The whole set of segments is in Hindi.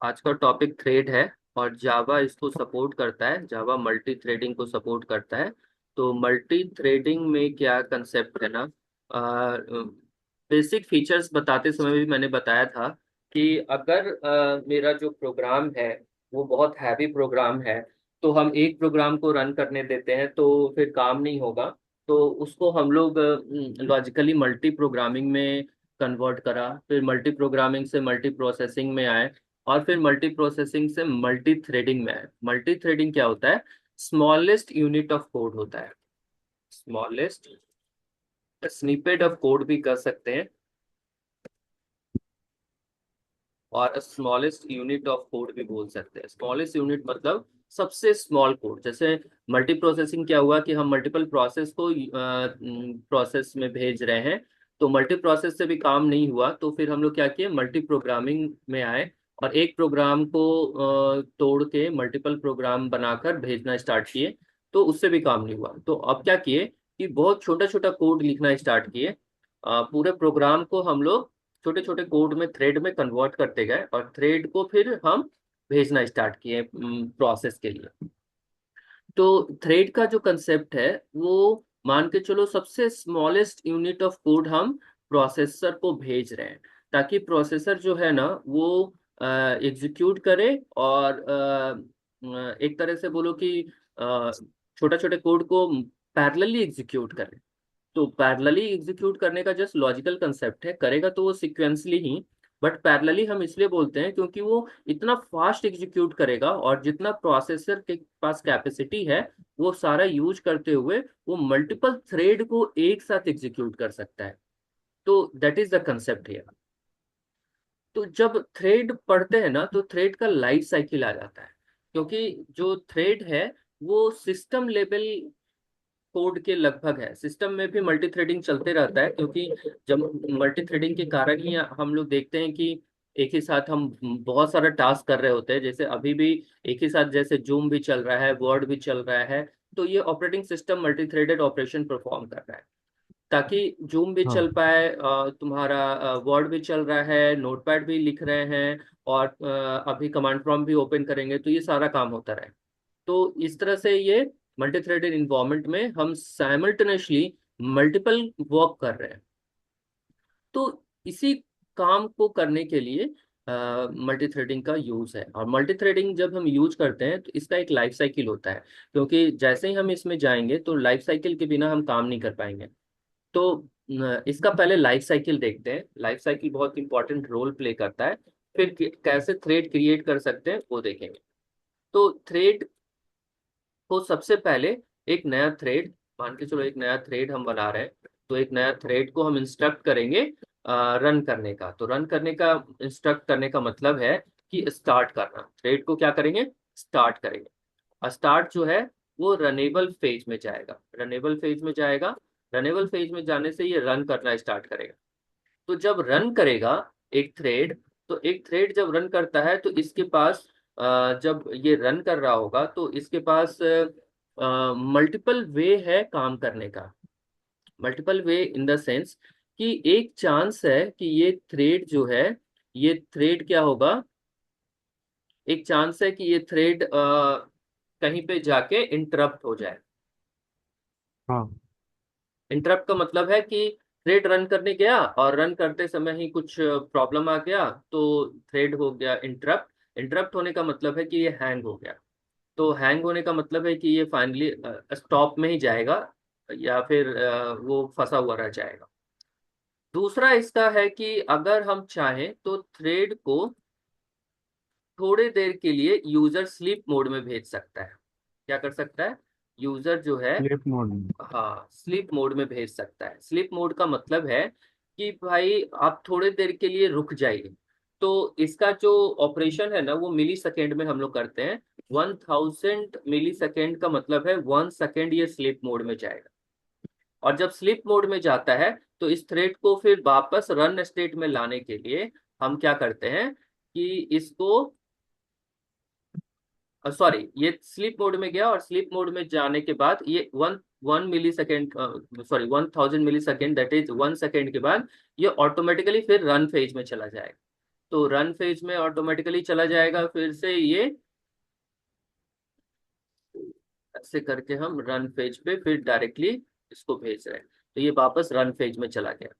आज का टॉपिक थ्रेड है और जावा इसको सपोर्ट करता है। जावा मल्टी थ्रेडिंग को सपोर्ट करता है। तो मल्टी थ्रेडिंग में क्या कंसेप्ट है ना, बेसिक फीचर्स बताते समय भी मैंने बताया था कि अगर मेरा जो प्रोग्राम है वो बहुत हैवी प्रोग्राम है, तो हम एक प्रोग्राम को रन करने देते हैं तो फिर काम नहीं होगा। तो उसको हम लोग लॉजिकली मल्टी प्रोग्रामिंग में कन्वर्ट करा, फिर मल्टी प्रोग्रामिंग से मल्टी प्रोसेसिंग में आए, और फिर मल्टी प्रोसेसिंग से मल्टी थ्रेडिंग में आए। मल्टी थ्रेडिंग क्या होता है? स्मॉलेस्ट यूनिट ऑफ कोड होता है। स्मॉलेस्ट स्निपेट ऑफ कोड भी कर सकते हैं, और स्मॉलेस्ट यूनिट ऑफ कोड भी बोल सकते हैं। स्मॉलेस्ट यूनिट मतलब सबसे स्मॉल कोड। जैसे मल्टी प्रोसेसिंग क्या हुआ कि हम मल्टीपल प्रोसेस को प्रोसेस में भेज रहे हैं, तो मल्टी प्रोसेस से भी काम नहीं हुआ तो फिर हम लोग क्या किए, मल्टी प्रोग्रामिंग में आए और एक प्रोग्राम को तोड़ के मल्टीपल प्रोग्राम बनाकर भेजना स्टार्ट किए। तो उससे भी काम नहीं हुआ, तो अब क्या किए कि बहुत छोटा छोटा कोड लिखना स्टार्ट किए। पूरे प्रोग्राम को हम लोग छोटे छोटे कोड में, थ्रेड में कन्वर्ट करते गए, और थ्रेड को फिर हम भेजना स्टार्ट किए प्रोसेस के लिए। तो थ्रेड का जो कंसेप्ट है वो, मान के चलो सबसे स्मॉलेस्ट यूनिट ऑफ कोड हम प्रोसेसर को भेज रहे हैं, ताकि प्रोसेसर जो है ना वो एग्जीक्यूट करे, और एक तरह से बोलो कि छोटा छोटे कोड को पैरेलली एग्जीक्यूट करे। तो पैरेलली एग्जीक्यूट करने का जस्ट लॉजिकल कंसेप्ट है, करेगा तो वो सिक्वेंसली ही। बट पैरेलली हम इसलिए बोलते हैं क्योंकि वो इतना फास्ट एग्जीक्यूट करेगा, और जितना प्रोसेसर के पास कैपेसिटी है वो सारा यूज करते हुए वो मल्टीपल थ्रेड को एक साथ एग्जीक्यूट कर सकता है। तो that is the concept here. तो जब थ्रेड पढ़ते हैं ना तो थ्रेड का लाइफ साइकिल आ जाता है, क्योंकि जो थ्रेड है वो सिस्टम लेवल कोड के लगभग है। सिस्टम में भी मल्टी थ्रेडिंग चलते रहता है, क्योंकि जब मल्टी थ्रेडिंग के कारण ही हम लोग देखते हैं कि एक ही साथ हम बहुत सारा टास्क कर रहे होते हैं। जैसे अभी भी एक ही साथ जैसे जूम भी चल रहा है, वर्ड भी चल रहा है, तो ये operating system multi threaded operation perform कर रहा है, ताकि जूम भी चल हाँ। पाए, तुम्हारा वर्ड भी चल रहा है, नोटपैड भी लिख रहे हैं, और अभी कमांड प्रॉम्प्ट भी ओपन करेंगे, तो ये सारा काम होता रहे। तो इस तरह से ये मल्टी थ्रेडेड इन्वायरमेंट में हम साइमल्टेनियसली मल्टीपल वर्क कर रहे हैं। तो इसी काम को करने के लिए मल्टी थ्रेडिंग का यूज है। और मल्टी थ्रेडिंग जब हम यूज करते हैं तो इसका एक लाइफ साइकिल होता है, क्योंकि जैसे ही हम इसमें जाएंगे तो लाइफ साइकिल के बिना हम काम नहीं कर पाएंगे। तो इसका पहले लाइफ साइकिल देखते हैं। लाइफ साइकिल बहुत इंपॉर्टेंट रोल प्ले करता है। फिर कैसे थ्रेड क्रिएट कर सकते हैं वो देखेंगे। तो थ्रेड को सबसे पहले एक नया थ्रेड, मान के चलो एक नया थ्रेड हम बना रहे हैं, तो एक नया थ्रेड को हम इंस्ट्रक्ट करेंगे रन करने का। तो रन करने का, इंस्ट्रक्ट करने का मतलब है कि स्टार्ट करना। थ्रेड को क्या करेंगे? स्टार्ट करेंगे। और स्टार्ट जो है वो रनेबल फेज में जाएगा। रनेबल फेज में जाएगा। रनेबल फेज में जाने से ये रन करना स्टार्ट करेगा। तो जब रन करेगा एक थ्रेड, तो एक थ्रेड जब रन करता है तो इसके पास जब ये रन कर रहा होगा तो इसके पास मल्टीपल वे है काम करने का। Multiple way in the sense कि एक चांस है कि ये थ्रेड जो है, ये थ्रेड क्या होगा, एक चांस है कि ये थ्रेड कहीं पे जाके इंटरप्ट हो जाए। हाँ। इंटरप्ट का मतलब है कि थ्रेड रन करने गया और रन करते समय ही कुछ प्रॉब्लम आ गया, तो थ्रेड हो गया इंटरप्ट। इंटरप्ट होने का मतलब है कि ये हैंग हो गया। तो हैंग होने का मतलब है कि ये फाइनली स्टॉप में ही जाएगा, या फिर वो फंसा हुआ रह जाएगा। दूसरा इसका है कि अगर हम चाहें तो थ्रेड को थोड़े देर के लिए यूजर स्लीप मोड में भेज सकता है। क्या कर सकता है? यूजर जो है, स्लीप मोड में। हाँ, स्लीप मोड में भेज सकता है। स्लीप मोड का मतलब है कि भाई आप थोड़ी देर के लिए रुक जाइए। तो इसका जो ऑपरेशन है ना वो मिली सेकेंड में हम लोग करते हैं। 1000 मिली सेकेंड का मतलब है 1 सेकेंड ये स्लीप मोड में जाएगा। और जब स्लीप मोड में जाता है तो इस थ्रेड को फिर वापस रन स्टेट में लाने के लिए हम क्या करते हैं कि इसको, सॉरी, ये स्लीप मोड में गया, और स्लीप मोड में जाने के बाद ये one one millisecond, sorry 1000 millisecond, that is 1 second के बाद ये ऑटोमेटिकली फिर रन फेज में चला जाएगा। तो रन फेज में ऑटोमेटिकली चला जाएगा। फिर से ये ऐसे करके हम रन फेज पे फिर डायरेक्टली इसको भेज रहे हैं, तो ये वापस रन फेज में चला गया।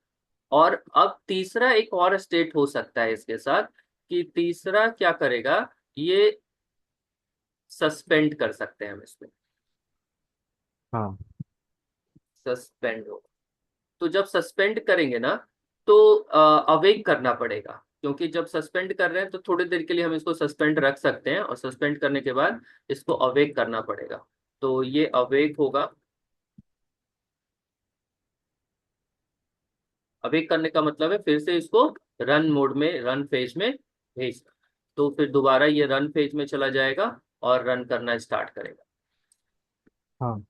और अब तीसरा एक और स्टेट हो सकता है इसके साथ, कि तीसरा क्या करेगा, ये सस्पेंड कर सकते हैं हम इसमें। हाँ सस्पेंड हो, तो जब सस्पेंड करेंगे ना, तो अवेक करना पड़ेगा, क्योंकि जब सस्पेंड कर रहे हैं तो थोड़ी देर के लिए हम इसको सस्पेंड रख सकते हैं, और सस्पेंड करने के बाद इसको अवेक करना पड़ेगा। तो ये अवेक होगा। अवेक करने का मतलब है फिर से इसको रन मोड में, रन फेज में भेजना। तो फिर दोबारा ये रन फेज में चला जाएगा और रन करना स्टार्ट करेगा। हाँ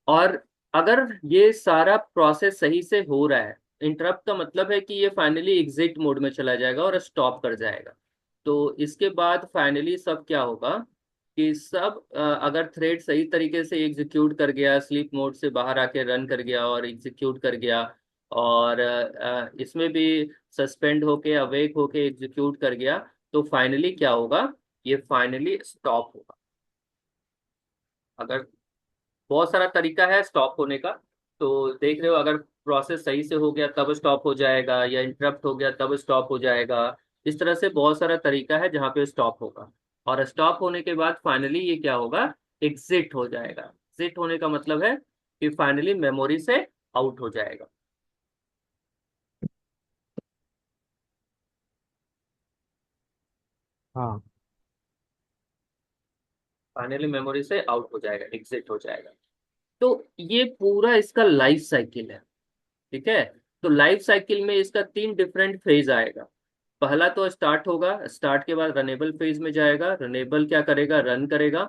और अगर ये सारा प्रोसेस सही से हो रहा है, इंटरप्ट का मतलब है कि ये फाइनली एग्जिट मोड में चला जाएगा और स्टॉप कर जाएगा। तो इसके बाद फाइनली सब क्या होगा, कि सब अगर थ्रेड सही तरीके से एग्जीक्यूट कर गया, स्लीप मोड से बाहर आके रन कर गया और एग्जीक्यूट कर गया, और इसमें भी सस्पेंड होके अवेक होके एग्जीक्यूट कर गया, तो फाइनली क्या होगा, ये फाइनली स्टॉप होगा। अगर बहुत सारा तरीका है स्टॉप होने का, तो देख रहे हो, अगर प्रोसेस सही से हो गया तब स्टॉप हो जाएगा, या इंटरप्ट हो गया तब स्टॉप हो जाएगा। इस तरह से बहुत सारा तरीका है जहाँ पे स्टॉप होगा। और स्टॉप होने के बाद फाइनली ये क्या होगा, एग्जिट हो जाएगा। एग्जिट होने का मतलब है कि फाइनली मेमोरी से आउट हो जाएगा। हाँ फाइनली मेमोरी से आउट हो जाएगा, एग्जिट हो जाएगा। तो ये पूरा इसका लाइफ साइकिल है। ठीक है। तो लाइफ साइकिल में इसका 3 डिफरेंट फेज आएगा। पहला तो स्टार्ट होगा, स्टार्ट के बाद रनेबल फेज में जाएगा, रनेबल क्या करेगा, रन करेगा।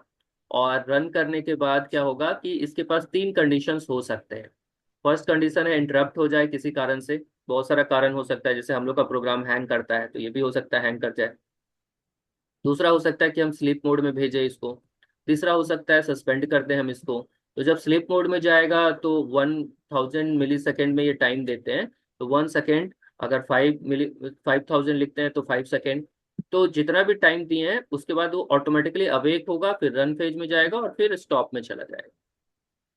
और रन करने के बाद क्या होगा कि इसके पास 3 कंडीशंस हो सकते हैं। फर्स्ट कंडीशन है इंटरप्ट हो जाए किसी कारण से। बहुत सारा कारण हो सकता है, जैसे हम लोग का प्रोग्राम हैंग करता है तो ये भी हो सकता है हैंग कर जाए। दूसरा हो सकता है कि हम स्लीप मोड में भेजें इसको। तीसरा हो सकता है सस्पेंड कर दें हम इसको। तो जब स्लीप मोड में जाएगा तो 1000 मिली सेकेंड में ये टाइम देते हैं। तो 1 सेकेंड, अगर 5000 लिखते हैं तो 5 सेकेंड। तो जितना भी टाइम दिए हैं उसके बाद वो ऑटोमेटिकली अवेक होगा, फिर रन फेज में जाएगा और फिर स्टॉप में चला जाएगा।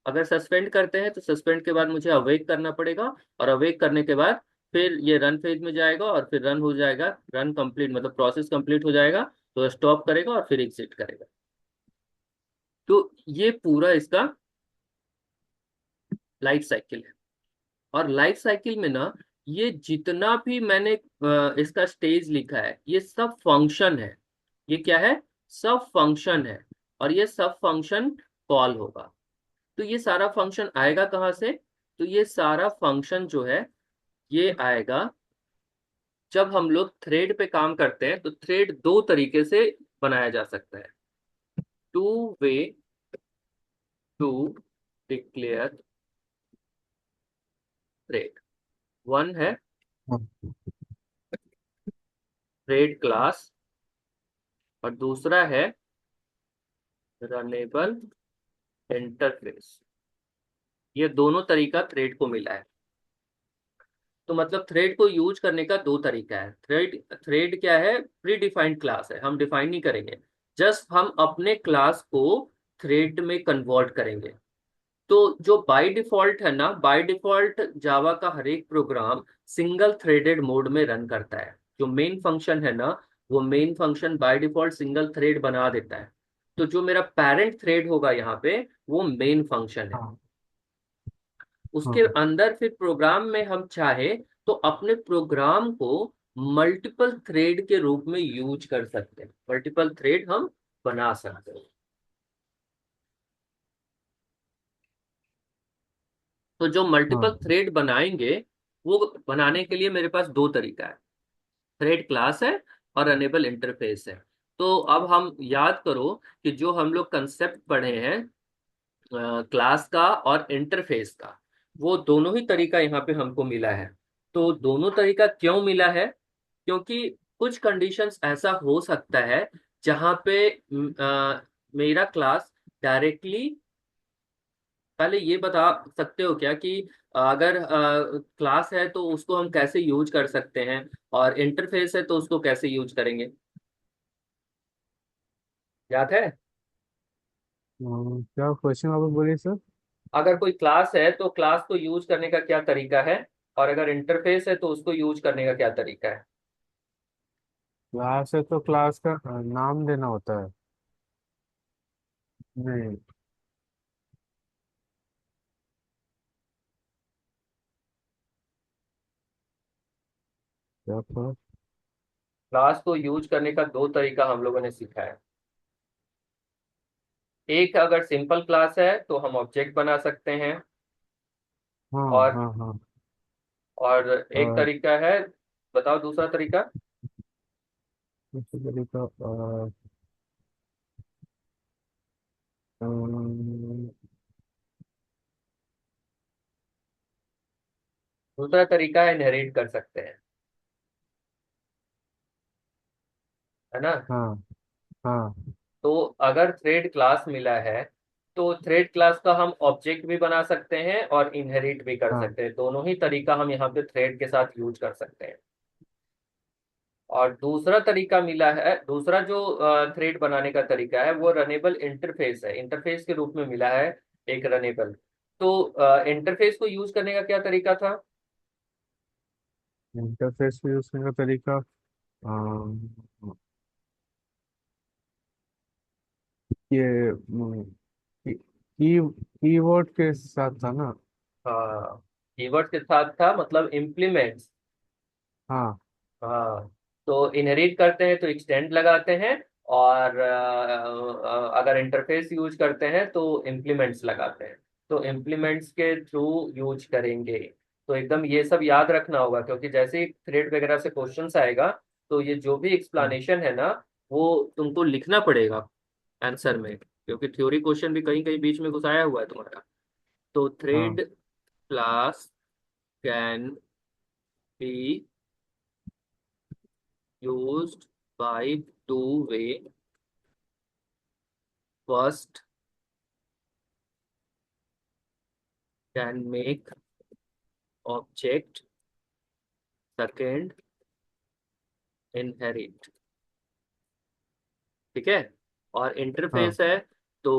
अगर सस्पेंड करते हैं तो सस्पेंड के बाद मुझे अवेक करना पड़ेगा, और अवेक करने के बाद फिर ये रन फेज में जाएगा और फिर रन हो जाएगा, रन कंप्लीट मतलब प्रोसेस कंप्लीट हो जाएगा, तो स्टॉप करेगा और फिर एग्जिट करेगा। तो ये पूरा इसका लाइफ साइकिल है। और लाइफ साइकिल में ना, ये जितना भी मैंने इसका स्टेज लिखा है ये सब फंक्शन है। ये क्या है, सब फंक्शन है। और ये सब फंक्शन कॉल होगा। तो ये सारा फंक्शन आएगा कहाँ से, तो ये सारा फंक्शन जो है ये आएगा जब हम लोग थ्रेड पे काम करते हैं। तो थ्रेड 2 तरीके से बनाया जा सकता है। Two way to declare thread. One है हाँ थ्रेड क्लास, और दूसरा है रनेबल इंटरफेस। ये दोनों तरीका थ्रेड को मिला है। तो मतलब थ्रेड को यूज करने का 2 तरीका है। थ्रेड थ्रेड क्या है, प्री डिफाइंड क्लास है, हम डिफाइन नहीं करेंगे। जस्ट हम अपने क्लास को थ्रेड में कन्वर्ट करेंगे। तो जो बाय डिफॉल्ट है ना, बाय डिफॉल्ट जावा का हर एक प्रोग्राम सिंगल थ्रेडेड मोड में रन करता है। जो मेन फंक्शन है ना, वो main function by default single thread बना देता है। तो जो मेरा पेरेंट थ्रेड होगा यहाँ पे, वो मेन फंक्शन है। हाँ उसके हाँ अंदर फिर प्रोग्राम में हम चाहे तो अपने प्रोग्राम को मल्टीपल थ्रेड के रूप में यूज कर सकते हैं, मल्टीपल थ्रेड हम बना सकते हैं। तो जो मल्टीपल हाँ थ्रेड बनाएंगे, वो बनाने के लिए मेरे पास 2 तरीका है। थ्रेड क्लास है और अनेबल इंटरफेस है। तो अब हम याद करो कि जो हम लोग कंसेप्ट पढ़े हैं क्लास का और इंटरफेस का, वो दोनों ही तरीका यहाँ पे हमको मिला है। तो दोनों तरीका क्यों मिला है, क्योंकि कुछ कंडीशंस ऐसा हो सकता है जहाँ पे मेरा क्लास डायरेक्टली पहले ये बता सकते हो क्या कि अगर क्लास है तो उसको हम कैसे यूज कर सकते हैं, और इंटरफेस है तो उसको कैसे यूज करेंगे? याद है? क्या क्वेश्चन वापस बोलिए सर। अगर कोई क्लास है तो क्लास को यूज करने का क्या तरीका है, और अगर इंटरफेस है तो उसको यूज करने का क्या तरीका है? क्लास है तो क्लास का नाम देना होता है। नहीं। क्या था? क्लास को यूज करने का दो तरीका हम लोगों ने सीखा है। एक, अगर सिंपल क्लास है तो हम ऑब्जेक्ट बना सकते हैं। हाँ और हाँ हाँ। और एक और तरीका है, बताओ दूसरा तरीका। दूसरी तरीका अम, दूसरा तरीका है इनहेरिट कर सकते हैं, है ना? हाँ हाँ तो अगर थ्रेड क्लास मिला है तो थ्रेड क्लास का हम ऑब्जेक्ट भी बना सकते हैं और इनहेरिट भी कर हाँ। सकते हैं। दोनों ही तरीका हम यहाँ पे थ्रेड के साथ यूज कर सकते हैं। और दूसरा तरीका मिला है, दूसरा जो थ्रेड बनाने का तरीका है वो रनेबल इंटरफेस है, इंटरफेस के रूप में मिला है एक रनेबल। तो इंटरफेस को यूज करने का क्या तरीका था? इंटरफेस यूज करने का तरीका अम, ये कीवर्ड के साथ था ना। हाँ, कीवर्ड के साथ था, मतलब इम्प्लीमेंट्स। हाँ हाँ, तो इनहेरिट करते हैं तो एक्सटेंड लगाते हैं, और अगर इंटरफेस यूज करते हैं तो इम्प्लीमेंट्स लगाते हैं। तो इम्प्लीमेंट्स के थ्रू यूज करेंगे। तो एकदम ये सब याद रखना होगा, क्योंकि जैसे ही थ्रेड वगैरह से क्वेश्चंस आएगा तो ये जो भी हाँ एक्सप्लेनेशन है ना, वो तुमको लिखना पड़ेगा आंसर में, क्योंकि थ्योरी क्वेश्चन भी कहीं कहीं बीच में घुसाया हुआ है तुम्हारा। तो हाँ thread class can be used by two way. First, can make object. Second, inherit। ठीक है? और हाँ इंटरफेस है तो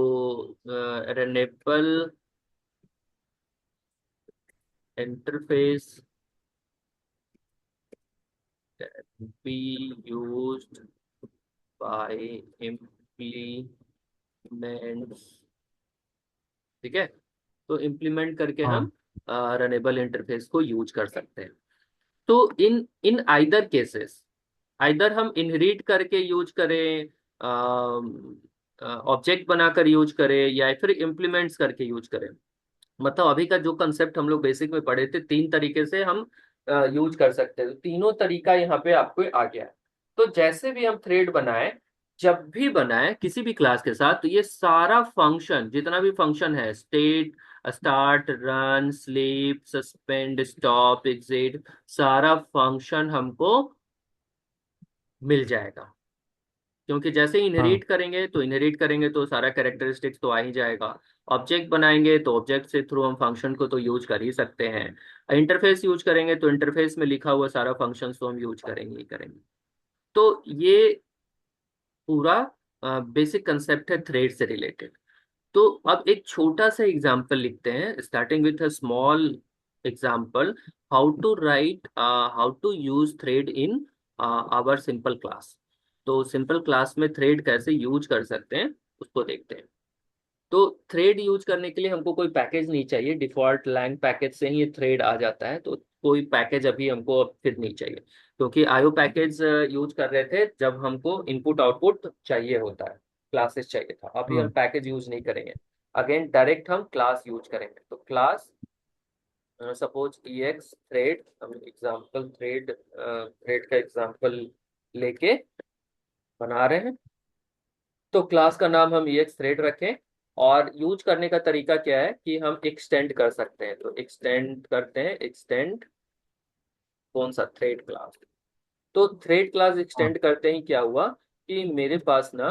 runnable interface be used by implements। ठीक है? तो इम्प्लीमेंट करके हम हाँ रनेबल इंटरफेस को यूज कर सकते हैं। तो इन इन आइदर केसेस, आइदर हम इनहेरिट करके यूज करें, ऑब्जेक्ट बनाकर यूज करें, या फिर इम्प्लीमेंट्स करके यूज करें। मतलब अभी का जो कंसेप्ट हम लोग बेसिक में पढ़े थे, तीन तरीके से हम यूज कर सकते हैं। तो तीनों तरीका यहाँ पे आपको आ गया है। तो जैसे भी हम थ्रेड बनाए, जब भी बनाए किसी भी क्लास के साथ, तो ये सारा फंक्शन, जितना भी फंक्शन है, state, start, run, sleep, suspend, stop, exit, सारा फंक्शन हमको मिल जाएगा। क्योंकि जैसे ही हाँ इनहेरिट करेंगे तो सारा कैरेक्टरिस्टिक्स तो आ ही जाएगा। ऑब्जेक्ट बनाएंगे तो ऑब्जेक्ट से थ्रू हम फंक्शन को तो यूज कर ही सकते हैं। इंटरफेस यूज करेंगे तो इंटरफेस में लिखा हुआ सारा फंक्शंस तो हम यूज करेंगे ही करेंगे। तो ये पूरा बेसिक कंसेप्ट है थ्रेड से रिलेटेड। तो अब एक छोटा सा एग्जांपल लिखते हैं, starting with a small example. How to use thread in our simple class. तो सिंपल क्लास में थ्रेड कैसे यूज कर सकते हैं उसको देखते हैं। तो थ्रेड यूज करने के लिए हमको कोई पैकेज नहीं चाहिए, डिफॉल्ट लैंग पैकेज से ही ये थ्रेड आ जाता है। तो कोई पैकेज अभी हमको फिर नहीं चाहिए, क्योंकि आईओ पैकेज यूज कर रहे थे जब हमको इनपुट आउटपुट चाहिए होता है, क्लासेस चाहिए था। अभी हम हाँ पैकेज यूज नहीं करेंगे, अगेन डायरेक्ट हम क्लास यूज करेंगे। तो क्लास, सपोज EX थ्रेड, हम एग्जांपल थ्रेड थ्रेड का एग्जांपल लेके बना रहे हैं। तो क्लास का नाम हम EX थ्रेड रखें। और यूज करने का तरीका क्या है कि हम एक्सटेंड कर सकते हैं। तो एक्सटेंड करते हैं, एक्सटेंड कौन सा, थ्रेड क्लास। तो थ्रेड क्लास हाँ एक्सटेंड करते ही क्या हुआ कि मेरे पास ना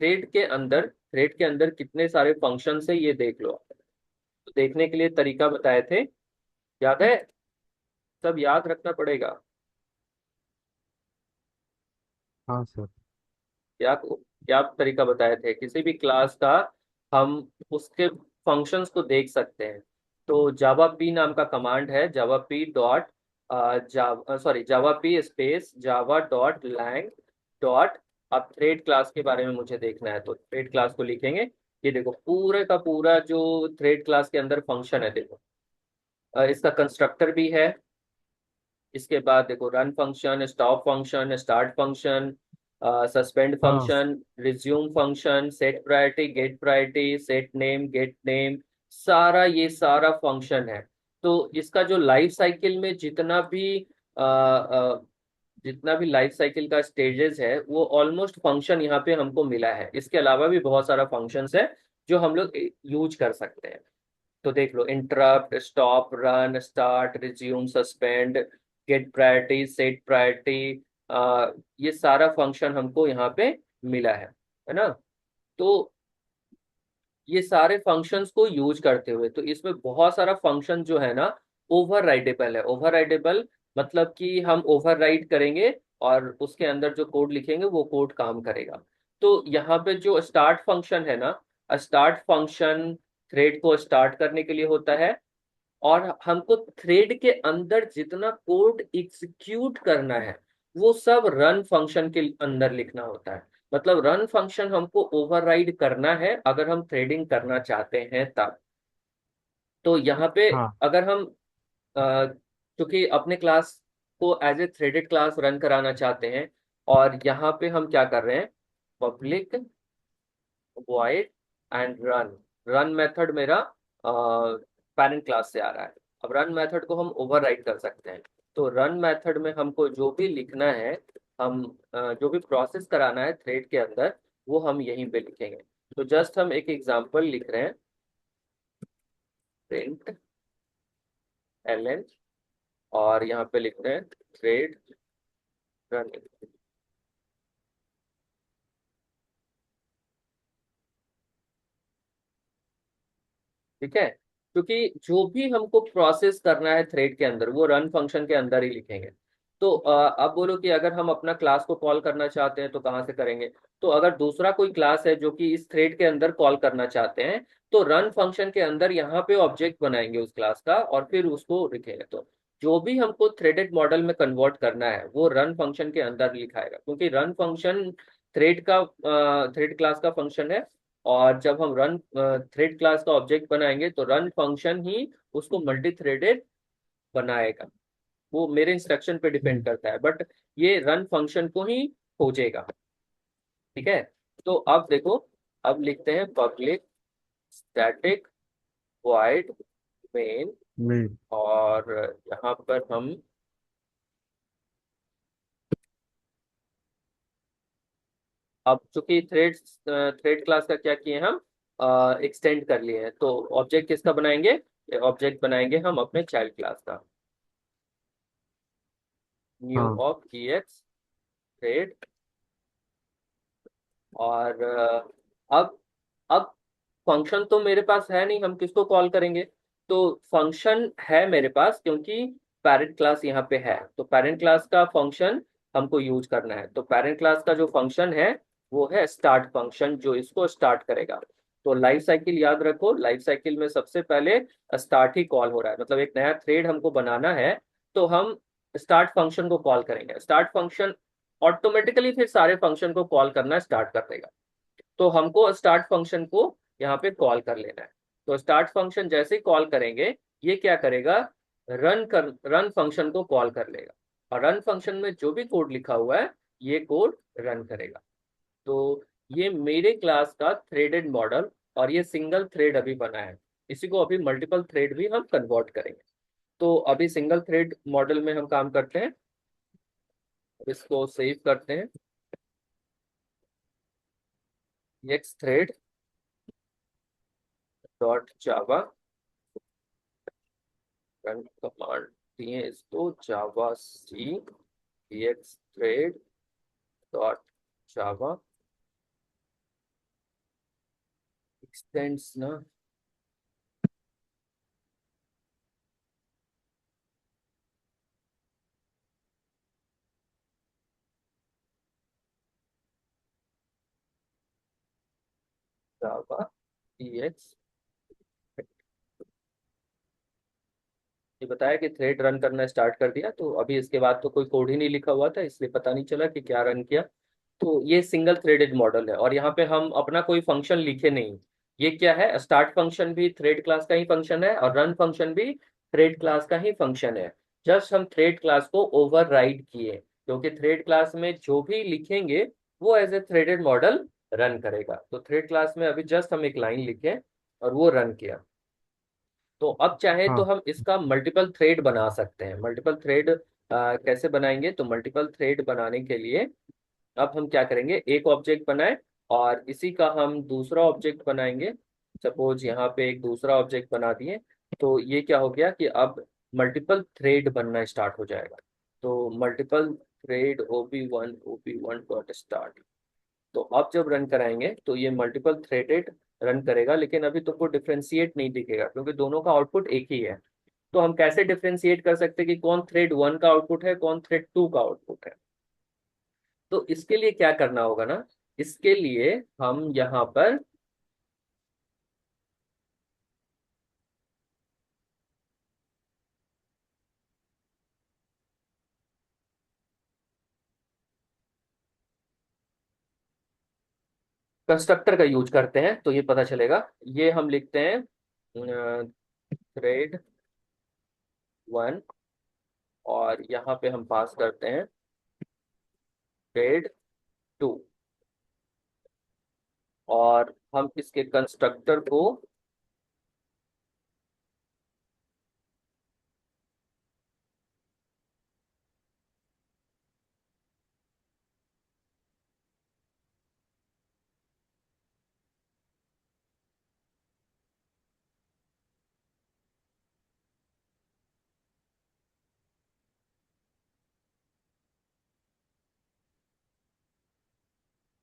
थ्रेड के अंदर कितने सारे फंक्शंस है ये देख लो। तो देखने के लिए तरीका बताए थे, याद है? सब याद रखना पड़ेगा। हाँ सर। क्या क्या तरीका बताए थे किसी भी क्लास का? हम उसके फंक्शंस को देख सकते हैं। तो जावा पी नाम का कमांड है, Java P dot Java P space Java dot lang dot. अब थ्रेड क्लास के बारे में मुझे देखना है तो थ्रेड क्लास को लिखेंगे। ये देखो पूरे का पूरा जो थ्रेड क्लास के अंदर फंक्शन है, देखो इसका कंस्ट्रक्टर भी है। इसके बाद देखो run function, stop function, start function, suspend हाँ function, resume function, set priority, set name, get name, सारा ये सारा फंक्शन है। तो इसका जो लाइफ साइकिल में जितना भी लाइफ साइकिल का स्टेजेस है वो ऑलमोस्ट फंक्शन यहाँ पे हमको मिला है। इसके अलावा भी बहुत सारा फंक्शंस है जो हम लोग यूज कर सकते हैं। तो देख लो, interrupt, stop, run, start, resume, suspend, get priority, set priority, ये सारा फंक्शन हमको यहाँ पे मिला है ना? तो ये सारे फंक्शंस को यूज करते हुए तो इसमें बहुत सारा फंक्शन जो है ना ओवरराइडेबल है। ओवरराइडेबल मतलब कि हम ओवरराइड करेंगे और उसके अंदर जो कोड लिखेंगे वो कोड काम करेगा। तो यहाँ पे जो स्टार्ट फंक्शन है ना, स्टार्ट फंक्शन थ्रेड को स्टार्ट करने के लिए होता है। और हमको थ्रेड के अंदर जितना कोड एग्जीक्यूट करना है वो सब रन फंक्शन के अंदर लिखना होता है। मतलब रन फंक्शन हमको ओवरराइड करना है अगर हम थ्रेडिंग करना चाहते हैं तब। तो यहाँ पे हाँ अगर हम क्योंकि अपने क्लास को as a threaded class run कराना चाहते हैं, और यहाँ पे हम क्या कर रहे हैं, public void and run. Run method मेरा पेरेंट क्लास से आ रहा है। अब रन मेथड को हम ओवरराइड कर सकते हैं। तो रन मेथड में हमको जो भी लिखना है, हम जो भी प्रोसेस कराना है थ्रेड के अंदर वो हम यहीं पे लिखेंगे। तो जस्ट हम एक एग्जांपल लिख रहे हैं, प्रिंट एलएन, और यहाँ पे लिख रहे हैं थ्रेड रन। ठीक है? क्योंकि जो भी हमको प्रोसेस करना है थ्रेड के अंदर वो रन फंक्शन के अंदर ही लिखेंगे। तो अब बोलो कि अगर हम अपना क्लास को कॉल करना चाहते हैं तो कहाँ से करेंगे? तो अगर दूसरा कोई क्लास है जो कि इस थ्रेड के अंदर कॉल करना चाहते हैं तो रन फंक्शन के अंदर यहाँ पे ऑब्जेक्ट बनाएंगे उस क्लास का और फिर उसको लिखेंगे। तो जो भी हमको थ्रेडेड मॉडल में कन्वर्ट करना है वो रन फंक्शन के अंदर लिखाएगा, क्योंकि रन फंक्शन थ्रेड क्लास का फंक्शन है। और जब हम रन थ्रेड क्लास का ऑब्जेक्ट बनाएंगे तो रन फंक्शन ही उसको मल्टी थ्रेडेड बनाएगा। वो मेरे इंस्ट्रक्शन पे डिपेंड हम्म, करता है, बट ये रन फंक्शन को ही खोजेगा। ठीक है? तो अब देखो, अब लिखते हैं public static void main. Main. और यहाँ पर हम अब चूंकि थ्रेड क्लास का क्या किए हम, एक्सटेंड कर लिए हैं, तो ऑब्जेक्ट किसका बनाएंगे? ऑब्जेक्ट बनाएंगे हम अपने चाइल्ड क्लास का, न्यू हाँ ऑफ ई एक्स थ्रेड। और अब फंक्शन तो मेरे पास है नहीं, हम किसको कॉल करेंगे? तो फंक्शन है मेरे पास क्योंकि पेरेंट क्लास यहाँ पे है, तो पेरेंट क्लास का फंक्शन हमको यूज करना है। तो पेरेंट क्लास का जो फंक्शन है वो है स्टार्ट फंक्शन, जो इसको स्टार्ट करेगा। तो लाइफ साइकिल याद रखो, लाइफ साइकिल में सबसे पहले स्टार्ट ही कॉल हो रहा है, मतलब एक नया थ्रेड हमको बनाना है तो हम स्टार्ट फंक्शन को कॉल करेंगे। स्टार्ट फंक्शन ऑटोमेटिकली फिर सारे फंक्शन को कॉल करना स्टार्ट कर देगा। तो हमको स्टार्ट फंक्शन को यहाँ पे कॉल कर लेना है। तो स्टार्ट फंक्शन जैसे ही कॉल करेंगे ये क्या करेगा, रन फंक्शन को कॉल कर लेगा। और रन फंक्शन में जो भी कोड लिखा हुआ है ये कोड रन करेगा। तो ये मेरे क्लास का थ्रेडेड मॉडल, और ये सिंगल थ्रेड अभी बना है। इसी को अभी मल्टीपल थ्रेड भी हम कन्वर्ट करेंगे। तो अभी सिंगल थ्रेड मॉडल में हम काम करते हैं। इसको सेव करते हैं, X thread dot Java, run command दिए इसको Java C X thread dot Java. Extends ना। Java EX। ये बताया कि थ्रेड रन करना स्टार्ट कर दिया, तो अभी इसके बाद तो कोई कोड ही नहीं लिखा हुआ था, इसलिए पता नहीं चला कि क्या रन किया। तो ये सिंगल थ्रेडेड मॉडल है, और यहाँ पे हम अपना कोई फंक्शन लिखे नहीं। ये क्या है, स्टार्ट फंक्शन भी थ्रेड क्लास का ही फंक्शन है, और रन फंक्शन भी थ्रेड क्लास का ही फंक्शन है। जस्ट हम थ्रेड क्लास को ओवरराइड किए, क्योंकि थ्रेड क्लास में जो भी लिखेंगे वो as a threaded model run करेगा। तो थ्रेड क्लास में अभी जस्ट हम एक लाइन लिखे और वो रन किया। तो अब चाहे तो हाँ हम इसका मल्टीपल थ्रेड बना सकते हैं। मल्टीपल थ्रेड कैसे बनाएंगे, तो मल्टीपल थ्रेड बनाने के लिए अब हम क्या करेंगे, एक ऑब्जेक्ट बनाए और इसी का हम दूसरा ऑब्जेक्ट बनाएंगे। सपोज यहाँ पे एक दूसरा ऑब्जेक्ट बना दिए, तो ये क्या हो गया कि अब मल्टीपल थ्रेड बनना स्टार्ट हो जाएगा। तो multiple thread OP1 dot start. तो अब जब रन कराएंगे तो ये मल्टीपल थ्रेडेड रन करेगा, लेकिन अभी तुमको डिफ्रेंशिएट नहीं दिखेगा क्योंकि दोनों का आउटपुट एक ही है। तो हम कैसे डिफ्रेंशिएट कर सकते हैं कि कौन थ्रेड 1 का आउटपुट है, कौन थ्रेड 2 का आउटपुट है। तो इसके लिए क्या करना होगा ना, इसके लिए हम यहाँ पर कंस्ट्रक्टर का यूज करते हैं, तो ये पता चलेगा। ये हम लिखते हैं थ्रेड 1, और यहाँ पे हम पास करते हैं थ्रेड 2, और हम इसके कंस्ट्रक्टर को,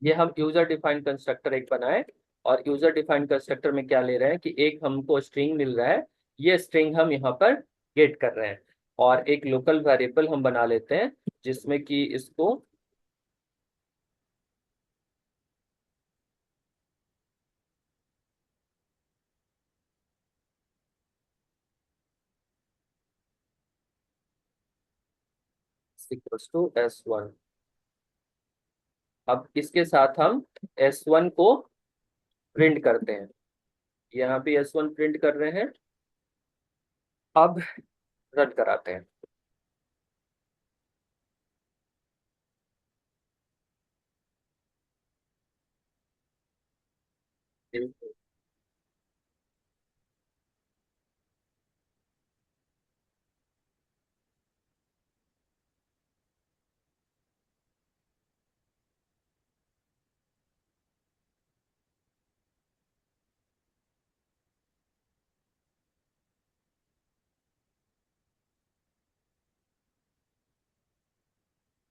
ये हम यूजर डिफाइंड कंस्ट्रक्टर एक बनाए। और यूजर डिफाइंड कंस्ट्रक्टर में क्या ले रहे हैं कि एक हमको स्ट्रिंग मिल रहा है, ये स्ट्रिंग हम यहाँ पर गेट कर रहे हैं, और एक लोकल वेरिएबल हम बना लेते हैं जिसमें कि इसको =S1। अब इसके साथ हम S1 को प्रिंट करते हैं, यहाँ पे S1 प्रिंट कर रहे हैं। अब रन कराते हैं।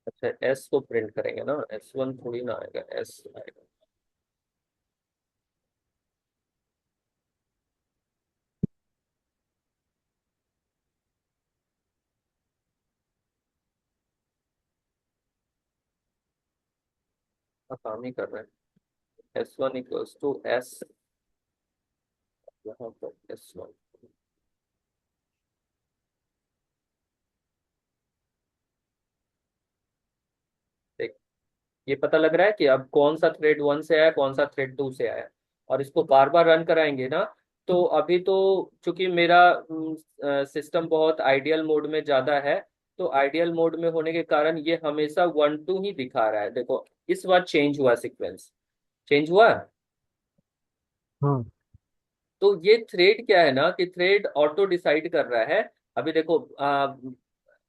अच्छा, S को प्रिंट करेंगे ना, S1 थोड़ी ना आएगा, S आएगा। अब काम ही कर रहे हैं। S1 = S, यहाँ पर S1। देख, ये पता लग रहा है कि अब कौन सा थ्रेड 1 से आया, कौन सा थ्रेड 2 से आया। और इसको बार बार रन कराएंगे ना, तो अभी तो चूंकि मेरा सिस्टम बहुत आइडियल मोड में ज्यादा है, तो आइडियल मोड में होने के कारण ये हमेशा 1 2 ही दिखा रहा है। देखो, इस बार चेंज हुआ, सीक्वेंस चेंज हुआ। हाँ तो ये थ्रेड क्या है ना, कि थ्रेड ऑटो डिसाइड कर रहा है। अभी देखो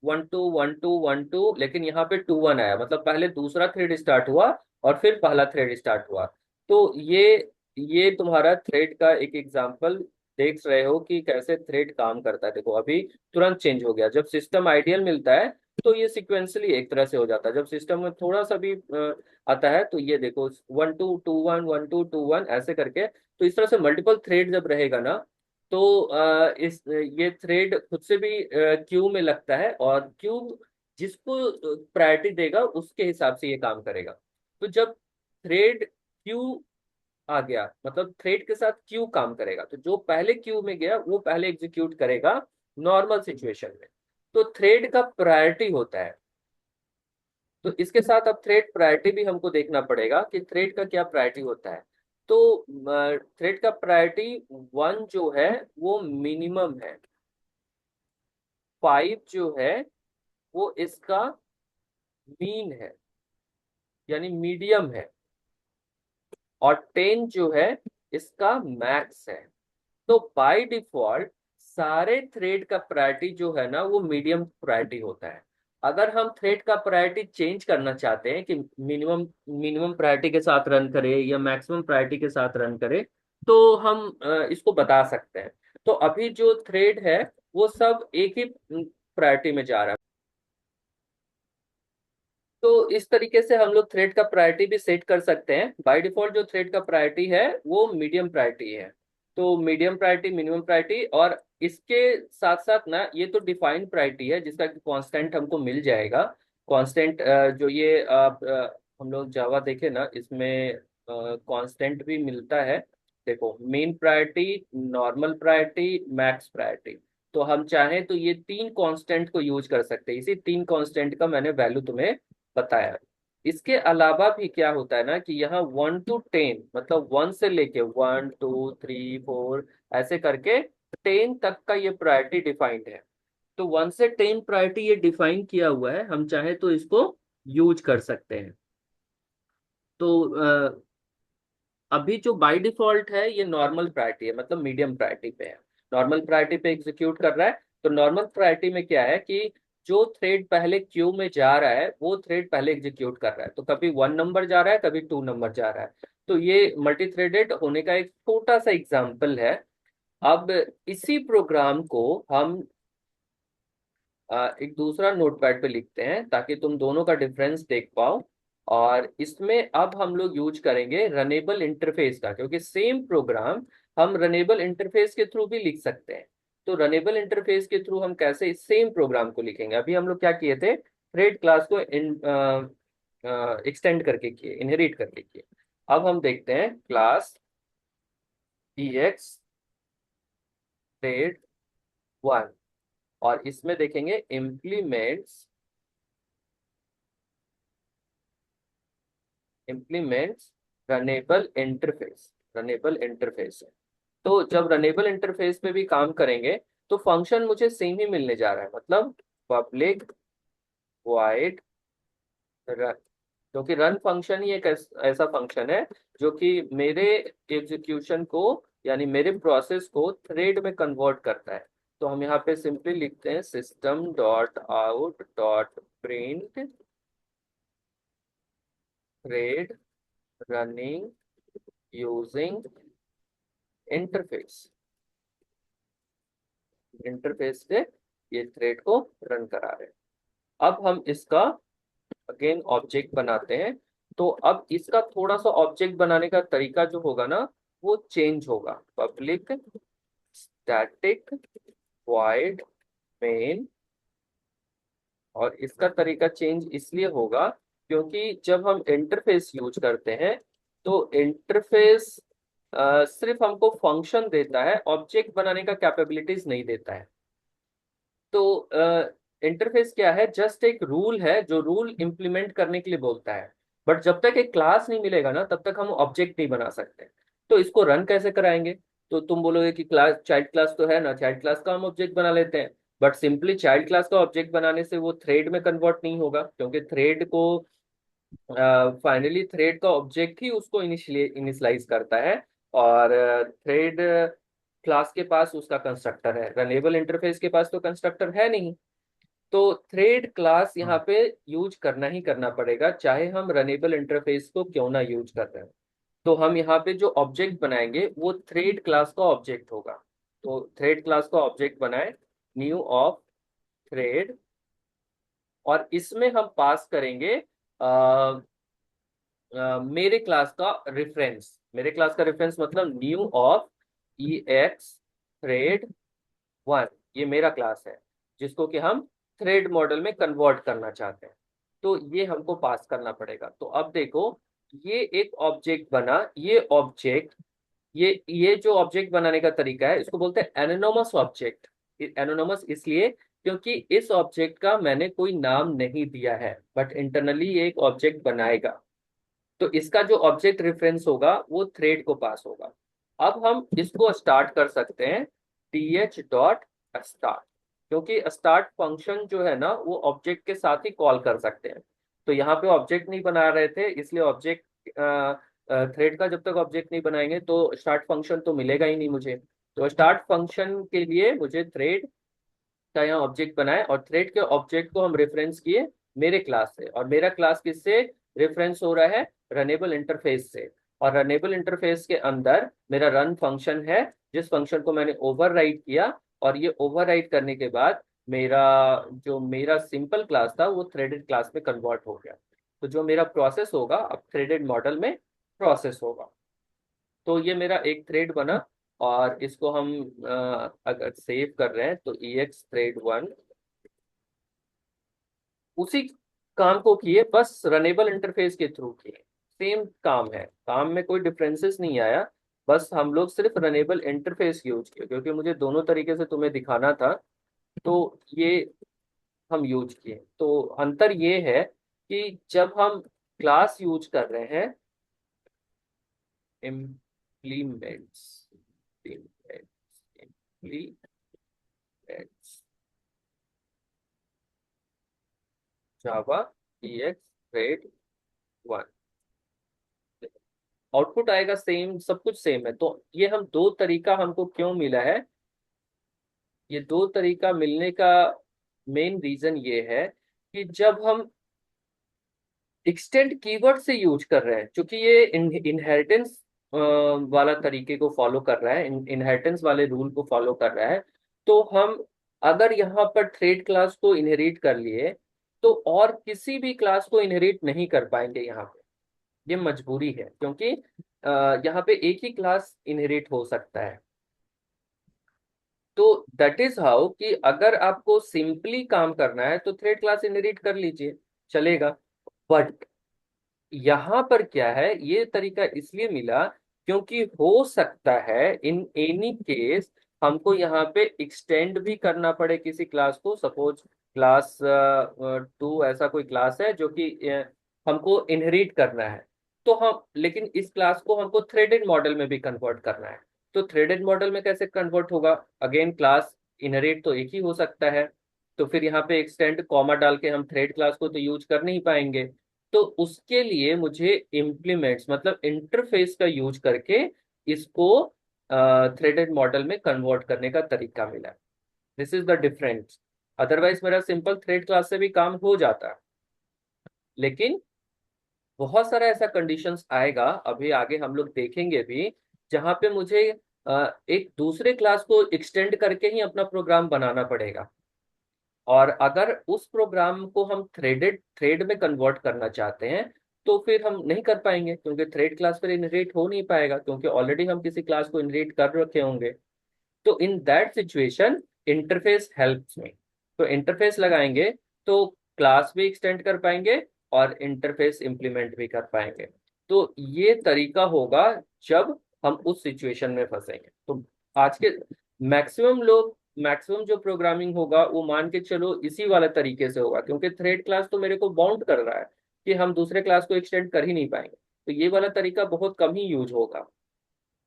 1 2 1 2 1 2, लेकिन यहाँ पे 2 1 आया, मतलब पहले दूसरा थ्रेड स्टार्ट हुआ और फिर पहला थ्रेड स्टार्ट हुआ। तो ये तुम्हारा थ्रेड का एक एग्जांपल देख रहे हो कि कैसे थ्रेड काम करता है। देखो अभी तुरंत चेंज हो गया। जब सिस्टम आइडियल मिलता है तो ये सिक्वेंसली एक तरह से हो जाता है। जब सिस्टम में थोड़ा सा भी आता है तो ये देखो 1 2 2 1 1 2 2 1 ऐसे करके, तो इस तरह से मल्टीपल थ्रेड जब रहेगा ना, तो इस ये थ्रेड खुद से भी क्यू में लगता है, और क्यू जिसको प्रायोरिटी देगा उसके हिसाब से ये काम करेगा। तो जब थ्रेड क्यू आ गया, मतलब थ्रेड के साथ क्यू काम करेगा, तो जो पहले क्यू में गया वो पहले एग्जीक्यूट करेगा नॉर्मल सिचुएशन में। तो थ्रेड का प्रायोरिटी होता है। तो इसके साथ अब थ्रेड प्रायोरिटी भी हमको देखना पड़ेगा कि थ्रेड का क्या प्रायोरिटी होता है। तो थ्रेड का प्रायोरिटी 1 जो है वो मिनिमम है, 5 जो है वो इसका मीन है यानी मीडियम है, और 10 जो है इसका मैक्स है। तो बाय डिफॉल्ट सारे थ्रेड का प्रायोरिटी जो है ना वो मीडियम प्रायोरिटी होता है। अगर हम थ्रेड का प्रायोरिटी चेंज करना चाहते हैं कि मिनिमम मिनिमम प्रायोरिटी के साथ रन करे या मैक्सिमम प्रायोरिटी के साथ रन करे, तो हम इसको बता सकते हैं। तो अभी जो थ्रेड है वो सब एक ही प्रायोरिटी में जा रहा है। तो इस तरीके से हम लोग थ्रेड का प्रायोरिटी भी सेट कर सकते हैं। बाय डिफॉल्ट जो थ्रेड का प्रायोरिटी है वो मीडियम प्रायोरिटी है। तो मीडियम प्रायोरिटी, मिनिमम प्रायोरिटी, और इसके साथ साथ ना ये तो डिफाइंड प्रायोरिटी है जिसका कांस्टेंट हमको मिल जाएगा। कांस्टेंट जो ये हम लोग जावा देखे ना, इसमें कांस्टेंट भी मिलता है। देखो main priority, normal priority, max priority. तो हम चाहें तो ये 3 कांस्टेंट को यूज कर सकते हैं। इसी 3 कांस्टेंट का मैंने वैल्यू तुम्हें बताया। इसके अलावा भी क्या होता है ना कि यहाँ 1 to 10, मतलब 1 से लेके 1 2 3 4 ऐसे करके 10 तक का ये प्रायोरिटी डिफाइंड है। तो 1 से 10 प्रायोरिटी ये डिफाइन किया हुआ है, हम चाहे तो इसको यूज कर सकते हैं। तो अभी जो बाय डिफॉल्ट है ये नॉर्मल प्रायोरिटी है, मतलब मीडियम प्रायोरिटी पे है, नॉर्मल प्रायोरिटी पे एग्जीक्यूट कर रहा है। तो नॉर्मल प्रायोरिटी में क्या है कि जो थ्रेड पहले क्यू में जा रहा है वो थ्रेड पहले एग्जीक्यूट कर रहा है। तो कभी 1 नंबर जा रहा है, कभी 2 नंबर जा रहा है। तो ये मल्टी थ्रेडेड होने का एक छोटा सा एग्जाम्पल है। अब इसी प्रोग्राम को हम एक दूसरा नोटपैड पे लिखते हैं ताकि तुम दोनों का डिफरेंस देख पाओ। और इसमें अब हम लोग यूज करेंगे रनेबल इंटरफेस का, क्योंकि सेम प्रोग्राम हम रनेबल इंटरफेस के थ्रू भी लिख सकते हैं। तो रनेबल इंटरफेस के थ्रू हम कैसे इस सेम प्रोग्राम को लिखेंगे? अभी हम लोग क्या किए थे, थ्रेड क्लास को एक्सटेंड करके किए, इनहेरिट करके किए। अब हम देखते हैं क्लास EX थ्रेड 1, और इसमें देखेंगे implements runnable interface. Runnable interface है। तो जब रनेबल इंटरफेस पे भी काम करेंगे तो फंक्शन मुझे सेम ही मिलने जा रहा है, मतलब पब्लिक वॉइड रन। क्योंकि रन फंक्शन ही एक ऐसा फंक्शन है जो कि मेरे एग्जीक्यूशन को यानी मेरे प्रोसेस को थ्रेड में कन्वर्ट करता है। तो हम यहाँ पे सिंपली लिखते हैं system.out.print thread running using interface. Interface से ये थ्रेड को रन करा रहे हैं। अब हम इसका अगेन ऑब्जेक्ट बनाते हैं। तो अब इसका थोड़ा सा ऑब्जेक्ट बनाने का तरीका जो होगा ना वो चेंज होगा। Public static void main. और इसका तरीका चेंज इसलिए होगा क्योंकि जब हम इंटरफेस यूज करते हैं तो इंटरफेस सिर्फ हमको फंक्शन देता है, ऑब्जेक्ट बनाने का कैपेबिलिटीज नहीं देता है। तो इंटरफेस क्या है, जस्ट एक रूल है जो रूल इंप्लीमेंट करने के लिए बोलता है। बट जब तक एक क्लास नहीं मिलेगा ना तब तक हम ऑब्जेक्ट नहीं बना सकते। तो इसको रन कैसे कराएंगे? तो तुम बोलोगे कि क्लास, चाइल्ड क्लास तो है ना, चाइल्ड क्लास का हम ऑब्जेक्ट बना लेते हैं। बट सिंपली चाइल्ड क्लास का ऑब्जेक्ट बनाने से वो थ्रेड में कन्वर्ट नहीं होगा, क्योंकि थ्रेड को फाइनली थ्रेड का ऑब्जेक्ट ही उसको इनिशियलाइज करता है। और थ्रेड क्लास के पास उसका कंस्ट्रक्टर है, रनेबल इंटरफेस के पास तो कंस्ट्रक्टर है नहीं। तो थ्रेड क्लास यहाँ हाँ। पे यूज करना ही करना पड़ेगा, चाहे हम रनेबल इंटरफेस को क्यों ना यूज कर रहे हैं। तो हम यहाँ पे जो ऑब्जेक्ट बनाएंगे वो थ्रेड क्लास का ऑब्जेक्ट होगा। तो थ्रेड क्लास का ऑब्जेक्ट बनाए, न्यू ऑफ थ्रेड और इसमें हम पास करेंगे मेरे क्लास का रेफरेंस। मेरे क्लास का रेफरेंस मतलब new of E x thread 1, ये मेरा क्लास है जिसको कि हम थ्रेड मॉडल में कन्वर्ट करना चाहते हैं। तो ये हमको पास करना पड़ेगा। तो अब देखो, ये एक ऑब्जेक्ट बना। ये ऑब्जेक्ट, ये जो ऑब्जेक्ट बनाने का तरीका है इसको बोलते हैं एनोनोमस ऑब्जेक्ट। एनोनोमस इसलिए क्योंकि इस ऑब्जेक्ट का मैंने कोई नाम नहीं दिया है, बट इंटरनली ये एक ऑब्जेक्ट बनाएगा। तो इसका जो ऑब्जेक्ट रेफरेंस होगा वो थ्रेड को पास होगा। अब हम इसको स्टार्ट कर सकते हैं th डॉट स्टार्ट, क्योंकि स्टार्ट फंक्शन जो है ना वो ऑब्जेक्ट के साथ ही कॉल कर सकते हैं। तो यहाँ पे ऑब्जेक्ट नहीं बना रहे थे, इसलिए ऑब्जेक्ट थ्रेड का जब तक ऑब्जेक्ट नहीं बनाएंगे तो स्टार्ट फंक्शन तो मिलेगा ही नहीं मुझे। तो स्टार्ट फंक्शन के लिए मुझे थ्रेड का यहाँ ऑब्जेक्ट बनाए, और थ्रेड के ऑब्जेक्ट को हम रेफरेंस किए मेरे क्लास से। और मेरा क्लास किससे रेफरेंस हो रहा है? रनेबल इंटरफेस से। और रनेबल इंटरफेस के अंदर मेरा रन फंक्शन है, जिस फंक्शन को मैंने ओवरराइड किया। और ये ओवरराइड करने के बाद मेरा सिंपल क्लास था वो थ्रेडेड क्लास में कन्वर्ट हो गया। तो जो मेरा प्रोसेस होगा अब थ्रेडेड मॉडल में प्रोसेस होगा। तो ये मेरा एक थ्रेड बना, और इसको हम अगर सेव कर रहे हैं तो EX थ्रेड 1 उसी काम को किए, बस रनेबल इंटरफेस के थ्रू किए। सेम काम है, काम में कोई डिफरेंसेस नहीं आया। बस हम लोग सिर्फ रनेबल इंटरफेस यूज किए, क्योंकि मुझे दोनों तरीके से तुम्हें दिखाना था। तो ये हम यूज किए। तो अंतर ये है कि जब हम क्लास यूज कर रहे हैं, इम्प्लीमेंट्स जावा EX थ्रेड 1, आउटपुट आएगा सेम, सब कुछ सेम है। तो ये हम दो तरीका हमको क्यों मिला है? ये दो तरीका मिलने का मेन रीजन ये है कि जब हम एक्सटेंड कीवर्ड से यूज कर रहे हैं, क्योंकि ये इनहेरिटेंस वाला तरीके को फॉलो कर रहा है, इनहेरिटेंस वाले रूल को फॉलो कर रहा है। तो हम अगर यहाँ पर थ्रेड क्लास को इनहेरिट कर लिए तो और किसी भी क्लास को इनहेरिट नहीं कर पाएंगे यहाँ पे। ये मजबूरी है, क्योंकि यहाँ पे एक ही क्लास इनहेरिट हो सकता है। तो दैट इज हाउ कि अगर आपको सिंपली काम करना है तो थ्रेड क्लास इनहेरिट कर लीजिए, चलेगा। बट यहाँ पर क्या है, ये तरीका इसलिए मिला क्योंकि हो सकता है इन एनी केस हमको यहाँ पे एक्सटेंड भी करना पड़े किसी क्लास को। सपोज क्लास 2 ऐसा कोई क्लास है जो कि हमको इनहेरिट करना है। तो हम, लेकिन इस क्लास को हमको थ्रेडेड मॉडल में भी कन्वर्ट करना है। तो थ्रेडेड मॉडल में कैसे कन्वर्ट होगा? अगेन क्लास इनहेरिट तो एक ही हो सकता है। तो फिर यहाँ पे एक्सटेंड कॉमा डाल के हम थ्रेड क्लास को तो यूज कर नहीं पाएंगे। तो उसके लिए मुझे इम्प्लीमेंट्स मतलब इंटरफेस का यूज करके इसको थ्रेडेड मॉडल में कन्वर्ट करने का तरीका मिला। This is the difference. Otherwise मेरा सिंपल थ्रेड क्लास से भी काम हो जाता, लेकिन बहुत सारा ऐसा कंडीशंस आएगा, अभी आगे हम लोग देखेंगे भी, जहां पे मुझे एक दूसरे क्लास को एक्सटेंड करके ही अपना प्रोग्राम बनाना पड़ेगा। और अगर उस प्रोग्राम को हम थ्रेड में कन्वर्ट करना चाहते हैं तो फिर हम नहीं कर पाएंगे, क्योंकि थ्रेड क्लास फिर इनहेरिट हो नहीं पाएगा, क्योंकि ऑलरेडी हम किसी क्लास को इनहेरिट कर रखे होंगे। तो in that situation interface helps में। तो इंटरफेस लगाएंगे तो क्लास भी एक्सटेंड कर पाएंगे और इंटरफेस इंप्लीमेंट भी कर पाएंगे। तो ये तरीका होगा जब हम उस सिचुएशन में फंसेंगे। तो आज के मैक्सिमम जो प्रोग्रामिंग होगा वो मान के चलो इसी वाला तरीके से होगा, क्योंकि थ्रेड क्लास तो मेरे को बाउंड कर रहा है कि हम दूसरे क्लास को एक्सटेंड कर ही नहीं पाएंगे। तो ये वाला तरीका बहुत कम ही यूज होगा,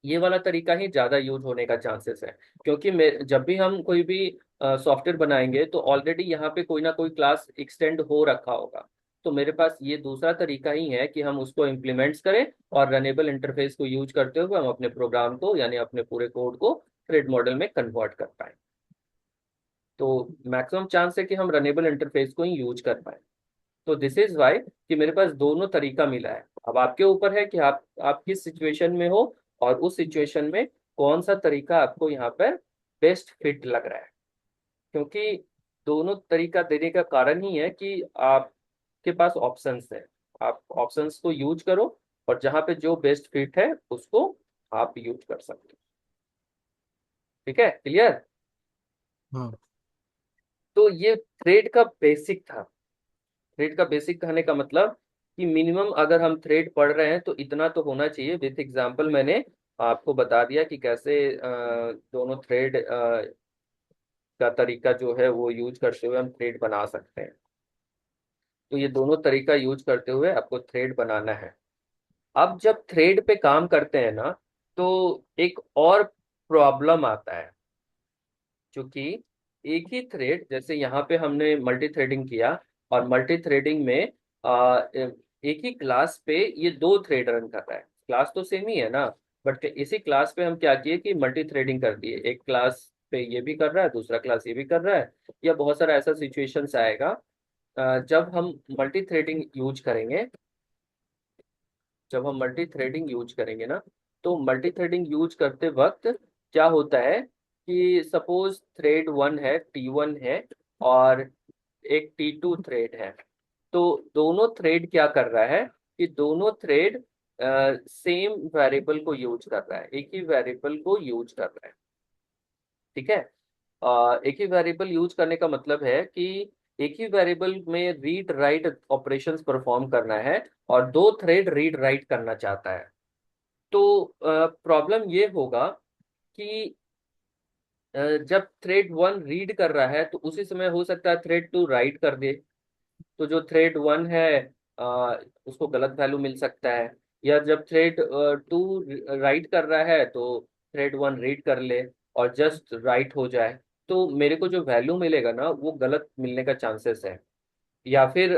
ये वाला तरीका ही ज्यादा यूज होने का चांसेस है। क्योंकि जब भी हम कोई भी सॉफ्टवेयर बनाएंगे तो ऑलरेडी यहाँ पे कोई ना कोई क्लास एक्सटेंड हो रखा होगा। तो मेरे पास ये दूसरा तरीका ही है कि हम उसको इम्प्लीमेंट्स करें और रनेबल इंटरफेस को यूज करते हुए हम अपने प्रोग्राम को यानी अपने पूरे कोड को थ्रेड मॉडल में कन्वर्ट कर पाए। तो मैक्सिमम चांस है कि हम रनेबल इंटरफेस को ही यूज कर पाए। तो दिस इज वाई कि मेरे पास दोनों तरीका मिला है। अब आपके ऊपर है कि आप किस सिचुएशन में हो और उस सिचुएशन में कौन सा तरीका आपको यहाँ पर बेस्ट फिट लग रहा है। क्योंकि दोनों तरीका देने का कारण ही है कि आपके पास ऑप्शंस है, आप ऑप्शंस को यूज करो, और जहां पे जो बेस्ट फिट है उसको आप यूज कर सकते हो। ठीक है, क्लियर। हाँ। तो ये थ्रेड का बेसिक था। थ्रेड का बेसिक कहने का मतलब कि मिनिमम अगर हम थ्रेड पढ़ रहे हैं तो इतना तो होना चाहिए। विथ एग्जांपल मैंने आपको बता दिया कि कैसे दोनों थ्रेड का तरीका जो है वो यूज करते हुए हम थ्रेड बना सकते हैं। तो ये दोनों तरीका यूज करते हुए आपको थ्रेड बनाना है। अब जब थ्रेड पे काम करते हैं ना, तो एक और प्रॉब्लम आता है। क्योंकि एक ही थ्रेड, जैसे यहाँ पे हमने मल्टी थ्रेडिंग किया, और मल्टी थ्रेडिंग में एक ही क्लास पे ये दो थ्रेड रन कर रहा है, क्लास तो सेम ही है ना, बट इसी क्लास पे हम क्या किए कि मल्टी थ्रेडिंग कर दिए, एक क्लास पे ये भी कर रहा है, दूसरा क्लास ये भी कर रहा है। या बहुत सारा ऐसा सिचुएशंस आएगा जब हम मल्टी थ्रेडिंग यूज करेंगे। जब हम मल्टी थ्रेडिंग यूज करेंगे ना, तो मल्टी थ्रेडिंग यूज करते वक्त क्या होता है कि सपोज थ्रेड वन है, T1 है, और एक T2 थ्रेड है। तो दोनों थ्रेड क्या कर रहा है कि दोनों थ्रेड सेम वेरिएबल को यूज कर रहा है, एक ही वेरिएबल को यूज कर रहा है। ठीक है। एक ही वेरिएबल यूज करने का मतलब है कि एक ही वेरिएबल में रीड राइट ऑपरेशंस परफॉर्म करना है, और दो थ्रेड रीड राइट करना चाहता है। तो प्रॉब्लम ये होगा कि जब थ्रेड वन रीड कर रहा है तो उसी समय हो सकता है थ्रेड टू राइट कर दे। तो जो थ्रेड वन है उसको गलत वैल्यू मिल सकता है। या जब थ्रेड टू राइट कर रहा है तो थ्रेड वन रीड कर ले और जस्ट राइट हो जाए, तो मेरे को जो वैल्यू मिलेगा ना वो गलत मिलने का चांसेस है। या फिर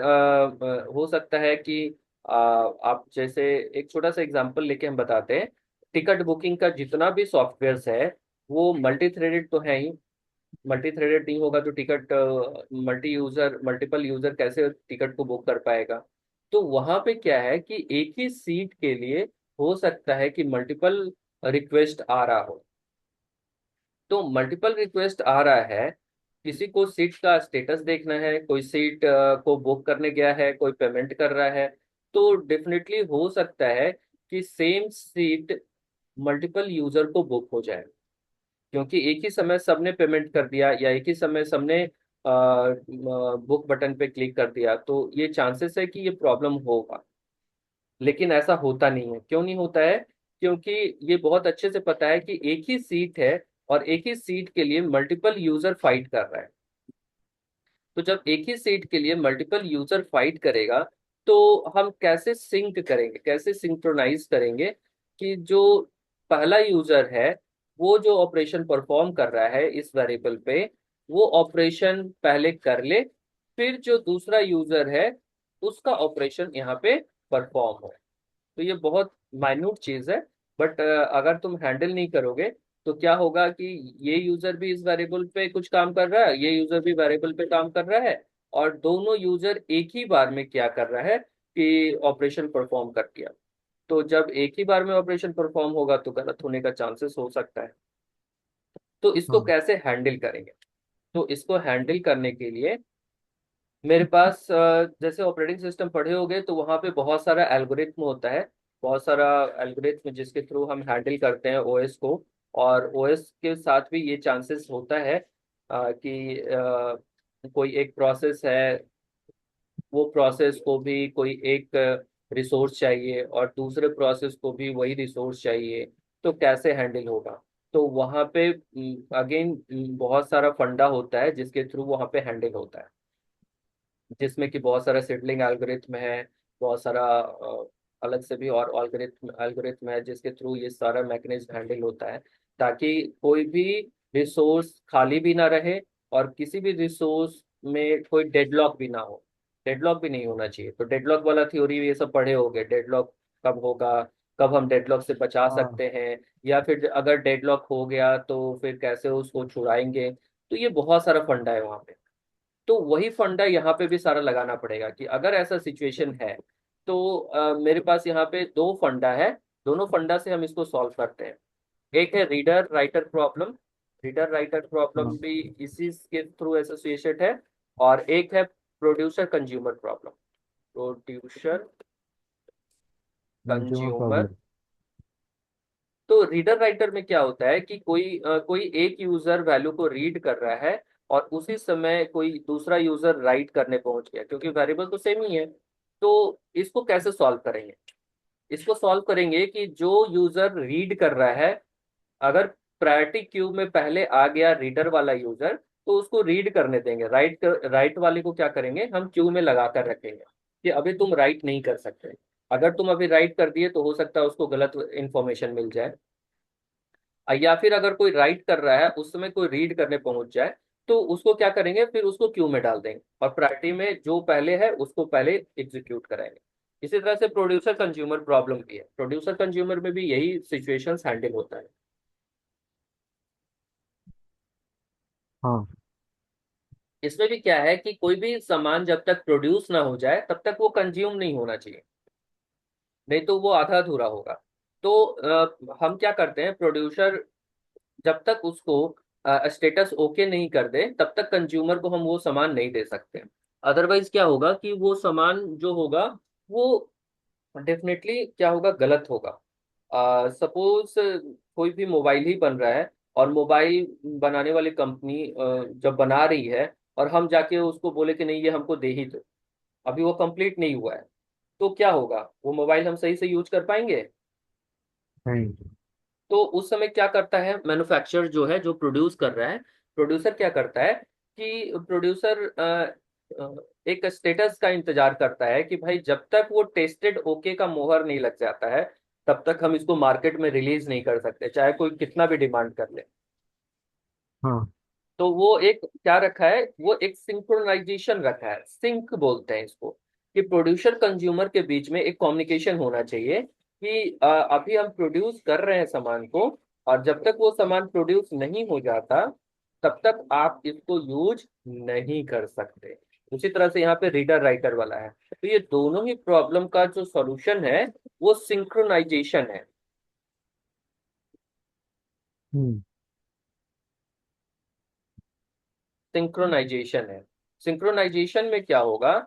हो सकता है कि आप जैसे एक छोटा सा एग्जांपल लेके हम बताते हैं। टिकट बुकिंग का जितना भी सॉफ्टवेयर है वो मल्टी थ्रेडेड तो है ही। मल्टी थ्रेडेड नहीं होगा तो टिकट मल्टीपल यूजर कैसे टिकट को बुक कर पाएगा। तो वहां पे क्या है कि एक ही सीट के लिए हो सकता है कि मल्टीपल रिक्वेस्ट आ रहा हो। तो मल्टीपल रिक्वेस्ट आ रहा है, किसी को सीट का स्टेटस देखना है, कोई सीट को बुक करने गया है, कोई पेमेंट कर रहा है। तो डेफिनेटली हो सकता है कि सेम सीट मल्टीपल यूजर को बुक हो जाए, क्योंकि एक ही समय सबने पेमेंट कर दिया या एक ही समय सबने बुक बटन पे क्लिक कर दिया, तो ये चांसेस है कि ये प्रॉब्लम होगा। लेकिन ऐसा होता नहीं है। क्यों नहीं होता है? क्योंकि ये बहुत अच्छे से पता है कि एक ही सीट है, और एक ही सीट के लिए मल्टीपल यूजर फाइट कर रहा है। तो जब एक ही सीट के लिए मल्टीपल यूजर फाइट करेगा, तो हम कैसे सिंक करेंगे, कैसे सिंक्रोनाइज करेंगे कि जो पहला यूजर है वो जो ऑपरेशन परफॉर्म कर रहा है इस वेरिएबल पे, वो ऑपरेशन पहले कर ले, फिर जो दूसरा यूजर है उसका ऑपरेशन यहाँ पे परफॉर्म हो। तो ये बहुत माइन्यूट चीज है, बट अगर तुम हैंडल नहीं करोगे तो क्या होगा कि ये यूजर भी इस वेरिएबल पे कुछ काम कर रहा है, ये यूजर भी वेरिएबल पे काम कर रहा है, और दोनों यूजर एक ही बार में क्या कर रहा है कि ऑपरेशन परफॉर्म कर दिया। तो जब एक ही बार में ऑपरेशन परफॉर्म होगा तो गलत होने का चांसेस हो सकता है। तो इसको हाँ। कैसे हैंडल करेंगे? तो इसको हैंडल करने के लिए मेरे पास जैसे ऑपरेटिंग सिस्टम पढ़े होंगे तो वहाँ पे बहुत सारा एल्गोरिथम होता है, बहुत सारा एल्गोरिथम जिसके थ्रू हम हैंडल करते हैं ओएस को। और ओएस के साथ भी ये चांसेस होता है कि कोई एक प्रोसेस है, वो प्रोसेस को भी कोई एक रिसोर्स चाहिए और दूसरे प्रोसेस को भी वही रिसोर्स चाहिए, तो कैसे हैंडल होगा? तो वहाँ पे अगेन बहुत सारा फंडा होता है जिसके थ्रू वहाँ पे हैंडल होता है, जिसमें कि बहुत सारा सेटलिंग एल्गोरिथम है, बहुत सारा अलग से भी और एल्गोरिथम एल्गोरिथम है जिसके थ्रू ये सारा मैकेनिज्म हैंडल होता है, ताकि कोई भी रिसोर्स खाली भी ना रहे और किसी भी रिसोर्स में कोई डेडलॉक भी ना हो। डेडलॉक भी नहीं होना चाहिए। तो डेडलॉक वाला थ्योरी ये सब पढ़े होंगे, डेडलॉक कब होगा, कब हम डेडलॉक से बचा हाँ। सकते हैं, या फिर अगर डेडलॉक हो गया तो फिर कैसे उसको छुड़ाएंगे। तो ये बहुत सारा फंडा है वहाँ पे। तो वही फंडा यहाँ पे भी सारा लगाना पड़ेगा कि अगर ऐसा सिचुएशन है तो मेरे पास यहाँ पे दो फंडा है, दोनों फंडा से हम इसको सॉल्व करते हैं। एक है reader writer problem, reader writer problem हाँ। भी इसी के थ्रू एसोसिएटेड है। और एक है producer consumer problem. Producer consumer consumer. Problem. तो रीडर राइटर में क्या होता है कि कोई एक यूजर वैल्यू को रीड कर रहा है और उसी समय कोई दूसरा यूजर राइट करने पहुंच गया, क्योंकि वेरिएबल तो सेम ही है। तो इसको कैसे सॉल्व करेंगे? इसको सॉल्व करेंगे कि जो यूजर रीड कर रहा है, अगर प्रायोरिटी क्यू में पहले आ गया रीडर वाला यूजर, तो उसको रीड करने देंगे। राइट वाले को क्या करेंगे, हम क्यू में लगा कर रखेंगे कि अभी तुम राइट नहीं कर सकते। अगर तुम अभी राइट कर दिए तो हो सकता है उसको गलत इंफॉर्मेशन मिल जाए। या फिर अगर कोई राइट कर रहा है उस समय कोई रीड करने पहुंच जाए, तो उसको क्या करेंगे, फिर उसको क्यू में डाल देंगे और प्रायोरिटी में जो पहले है उसको पहले एग्जीक्यूट कराएंगे। इसी तरह से प्रोड्यूसर कंज्यूमर प्रॉब्लम भी है। प्रोड्यूसर कंज्यूमर में भी यही सिचुएशंस हैंडल होता है। हाँ। इसमें भी क्या है कि कोई भी सामान जब तक प्रोड्यूस ना हो जाए तब तक वो कंज्यूम नहीं होना चाहिए, नहीं तो वो आधा अधूरा होगा। तो हम क्या करते हैं, प्रोड्यूसर जब तक उसको स्टेटस ओके नहीं कर दे तब तक कंज्यूमर को हम वो सामान नहीं दे सकते। अदरवाइज क्या होगा कि वो सामान जो होगा वो डेफिनेटली क्या होगा, गलत होगा। सपोज कोई भी मोबाइल ही बन रहा है और मोबाइल बनाने वाली कंपनी जब बना रही है और हम जाके उसको बोले कि नहीं ये हमको दे ही दो, अभी वो कंप्लीट नहीं हुआ है, तो क्या होगा, वो मोबाइल हम सही से यूज कर पाएंगे? नहीं। तो उस समय क्या करता है मैन्युफैक्चरर जो है, जो प्रोड्यूस कर रहा है, प्रोड्यूसर क्या करता है कि प्रोड्यूसर एक स्टेटस का इंतजार करता है कि भाई जब तक वो टेस्टेड ओके का मोहर नहीं लग जाता है तब तक हम इसको मार्केट में रिलीज नहीं कर सकते, चाहे कोई कितना भी डिमांड कर ले। हाँ। तो वो एक क्या रखा है, वो एक सिंक्रोनाइजेशन रखा है, सिंक बोलते हैं इसको, कि प्रोड्यूसर कंज्यूमर के बीच में एक कम्युनिकेशन होना चाहिए कि अभी हम प्रोड्यूस कर रहे हैं सामान को, और जब तक वो सामान प्रोड्यूस नहीं हो जाता तब तक आप इसको यूज नहीं कर सकते। उसी तरह से यहाँ पे रीडर राइटर वाला है। तो ये दोनों ही प्रॉब्लम का जो सॉल्यूशन है वो सिंक्रोनाइजेशन है। हम्म। सिंक्रोनाइजेशन है। सिंक्रोनाइजेशन में क्या होगा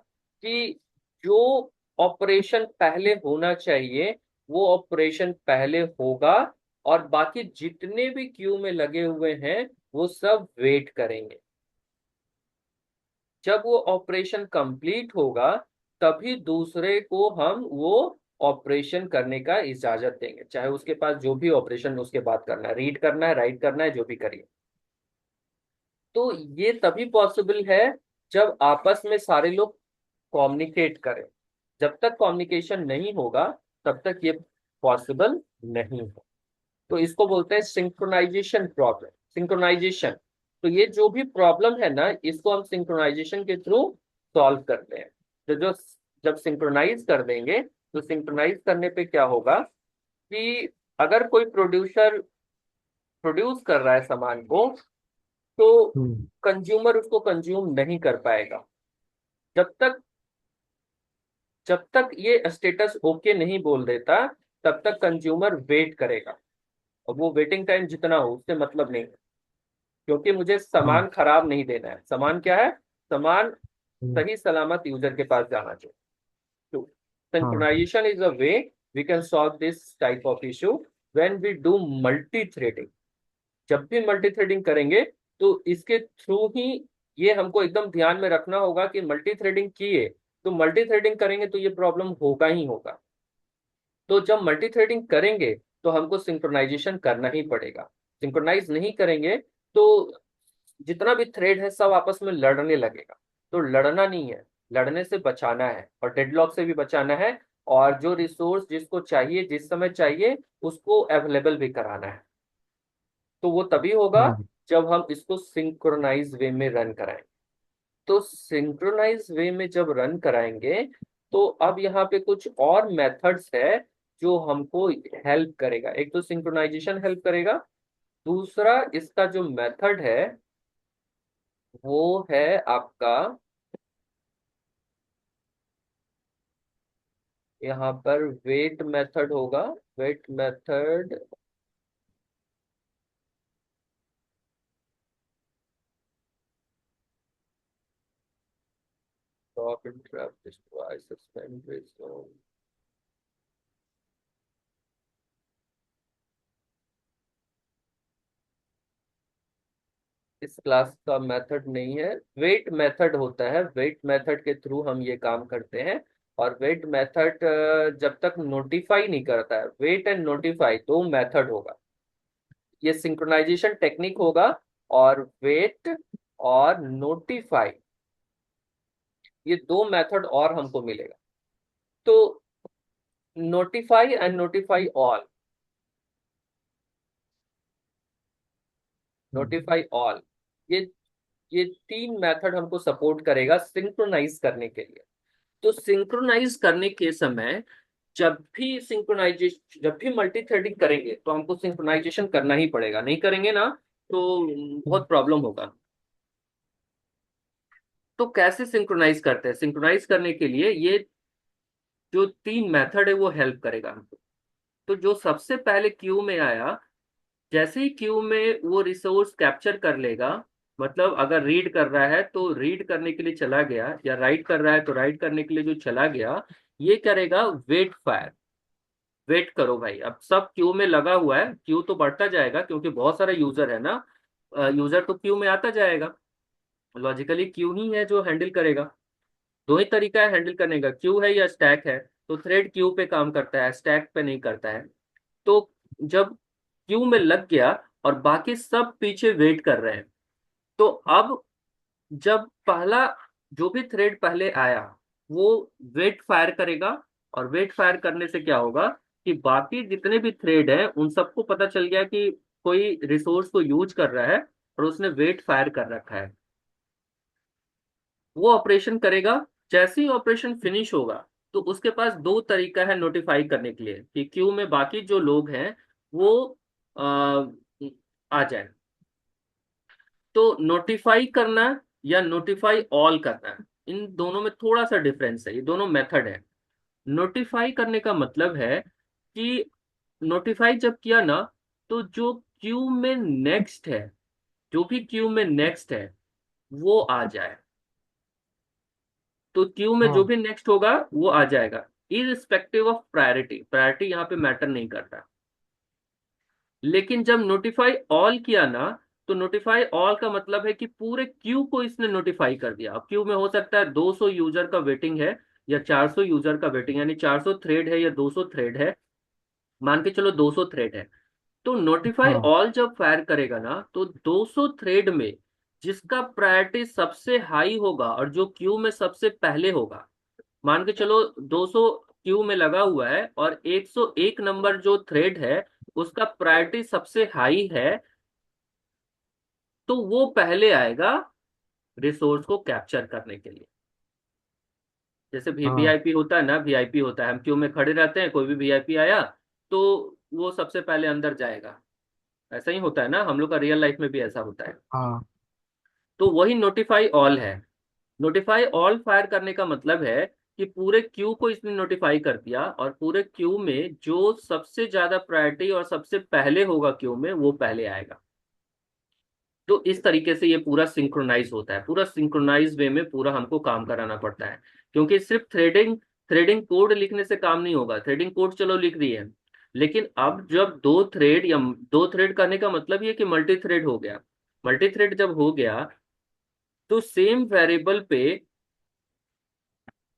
कि जो ऑपरेशन पहले होना चाहिए वो ऑपरेशन पहले होगा, और बाकी जितने भी क्यू में लगे हुए हैं वो सब वेट करेंगे। जब वो ऑपरेशन कंप्लीट होगा तभी दूसरे को हम वो ऑपरेशन करने का इजाजत देंगे, चाहे उसके पास जो भी ऑपरेशन उसके बाद करना है, रीड करना है, राइट करना है, जो भी करिए। तो ये तभी पॉसिबल है जब आपस में सारे लोग कम्युनिकेट करें। जब तक कम्युनिकेशन नहीं होगा तब तक ये पॉसिबल नहीं है। तो इसको बोलते हैं सिंक्रोनाइजेशन प्रॉब्लम, सिंक्रोनाइजेशन। तो ये जो भी प्रॉब्लम है ना, इसको हम सिंक्रोनाइजेशन के थ्रू सॉल्व करते हैं। तो जो जब सिंक्रोनाइज कर देंगे, तो सिंक्रोनाइज करने पे क्या होगा कि अगर कोई प्रोड्यूसर प्रोड्यूस कर रहा है सामान को, तो हम्म। कंज्यूमर उसको कंज्यूम नहीं कर पाएगा। जब तक जब तक ये स्टेटस ओके नहीं बोल देता तब तक कंज्यूमर वेट करेगा। और वो वेटिंग टाइम जितना हो उससे मतलब नहीं है, क्योंकि मुझे हाँ। सामान खराब नहीं देना है। सामान क्या है, सामान हम्म। सही सलामत यूजर के पास जाना चाहिए। तो हाँ। Synchronisation is a way we can solve this type of issue when we do multithreading. जब भी मल्टी थ्रेडिंग करेंगे तो इसके थ्रू ही, ये हमको एकदम ध्यान में रखना होगा कि मल्टी थ्रेडिंग किए तो मल्टी थ्रेडिंग करेंगे तो ये प्रॉब्लम होगा ही होगा। तो जब मल्टी थ्रेडिंग करेंगे तो हमको सिंक्रोनाइजेशन करना ही पड़ेगा। सिंक्रोनाइज नहीं करेंगे तो जितना भी थ्रेड है सब आपस में लड़ने लगेगा। तो लड़ना नहीं है, लड़ने से बचाना है और डेडलॉक से भी बचाना है। और जो रिसोर्स जिसको चाहिए जिस समय चाहिए उसको अवेलेबल भी कराना है। तो वो तभी होगा हाँ। जब हम इसको सिंक्रोनाइज वे में रन कराएं। तो सिंक्रोनाइज वे में जब रन कराएंगे तो अब यहाँ पे कुछ और मेथड्स है जो हमको हेल्प करेगा। एक तो सिंक्रोनाइजेशन हेल्प करेगा, दूसरा इसका जो मेथड है वो है आपका, यहाँ पर वेट मेथड होगा। Wait method stop, interrupt, destroy, suspend, restore। इस क्लास का मेथड नहीं है, वेट मेथड होता है। वेट मेथड के थ्रू हम ये काम करते हैं। और वेट मेथड जब तक नोटिफाई नहीं करता है, वेट एंड नोटिफाई दो मेथड होगा। ये सिंक्रोनाइजेशन टेक्निक होगा। और वेट और नोटिफाई, ये दो मेथड और हमको मिलेगा। तो notify and notify all, notify all, ये ये तीन मेथड हमको सपोर्ट करेगा सिंक्रोनाइज करने के लिए। तो सिंक्रोनाइज करने के समय, जब भी मल्टी थ्रेडिंग करेंगे तो हमको सिंक्रोनाइजेशन करना ही पड़ेगा। नहीं करेंगे ना तो बहुत प्रॉब्लम होगा। तो कैसे सिंक्रोनाइज करते हैं? सिंक्रोनाइज करने के लिए ये जो तीन मेथड है वो हेल्प करेगा हमको। तो जो सबसे पहले क्यू में आया, जैसे ही क्यू में वो रिसोर्स कैप्चर कर लेगा, मतलब अगर रीड कर रहा है तो रीड करने के लिए चला गया, या राइट कर रहा है तो राइट करने के लिए जो चला गया, ये करेगा वेट फायर। वेट करो भाई, अब सब क्यू में लगा हुआ है, क्यू तो बढ़ता जाएगा क्योंकि बहुत सारा यूजर है ना। यूजर तो क्यू में आता जाएगा, लॉजिकली क्यू ही है जो हैंडल करेगा। दो ही तरीका है हैंडल करने का, क्यू है या स्टैक है। तो थ्रेड क्यू पे काम करता है, स्टैक पे नहीं करता है। तो जब क्यू में लग गया और बाकी सब पीछे वेट कर रहे हैं, तो अब जब पहला जो भी थ्रेड पहले आया वो वेट फायर करेगा। और वेट फायर करने से क्या होगा कि बाकी जितने भी थ्रेड हैं उन सबको पता चल गया कि कोई रिसोर्स को यूज कर रहा है और उसने वेट फायर कर रखा है। वो ऑपरेशन करेगा। जैसे ही ऑपरेशन फिनिश होगा तो उसके पास दो तरीका है नोटिफाई करने के लिए कि क्यू में बाकी जो लोग हैं वो आ, आ जाए। तो नोटिफाई करना या नोटिफाई ऑल करना, इन दोनों में थोड़ा सा डिफरेंस है। ये दोनों मेथड है। नोटिफाई करने का मतलब है कि नोटिफाई जब किया ना, तो जो क्यू में नेक्स्ट है, जो भी क्यू में नेक्स्ट है वो आ जाए। तो क्यू में जो हाँ भी नेक्स्ट होगा वो आ जाएगा, इरिस्पेक्टिव ऑफ प्रायोरिटी। प्रायोरिटी यहाँ पे मैटर नहीं करता। लेकिन जब नोटिफाई ऑल किया ना, तो नोटिफाई ऑल का मतलब है कि पूरे क्यू को इसने नोटिफाई कर दिया। अब क्यू में हो सकता है 200 यूजर का वेटिंग है या 400 यूजर का वेटिंग, यानी 400 थ्रेड है या 200 थ्रेड है। मान के चलो 200 थ्रेड है। तो नोटिफाई हाँ ऑल जब फायर करेगा ना, तो 200 थ्रेड में जिसका प्रायोरिटी सबसे हाई होगा और जो क्यू में सबसे पहले होगा, मान के चलो 200 क्यू में लगा हुआ है और 101 नंबर जो थ्रेड है उसका प्रायोरिटी सबसे हाई है, तो वो पहले आएगा रिसोर्स को कैप्चर करने के लिए। जैसे हाँ वीआईपी होता है ना, वीआईपी होता है, हम क्यू में खड़े रहते हैं, कोई भी वीआईपी आया तो वो सबसे पहले अंदर जाएगा। ऐसा ही होता है ना, हम लोग का रियल लाइफ में भी ऐसा होता है। हाँ तो वही नोटिफाई ऑल है। नोटिफाई ऑल फायर करने का मतलब है कि पूरे क्यू को इसने नोटिफाई कर दिया और पूरे क्यू में जो सबसे ज्यादा प्रायोरिटी और सबसे पहले होगा क्यू में वो पहले आएगा। तो इस तरीके से ये पूरा सिंक्रोनाइज होता है। पूरा सिंक्रोनाइज वे में पूरा हमको काम कराना पड़ता है, क्योंकि सिर्फ थ्रेडिंग थ्रेडिंग कोड लिखने से काम नहीं होगा। थ्रेडिंग कोड चलो लिख दी है, लेकिन अब जब दो थ्रेड या दो थ्रेड करने का मतलब ये कि मल्टी थ्रेड हो गया। मल्टी थ्रेड जब हो गया तो सेम वेरिएबल पे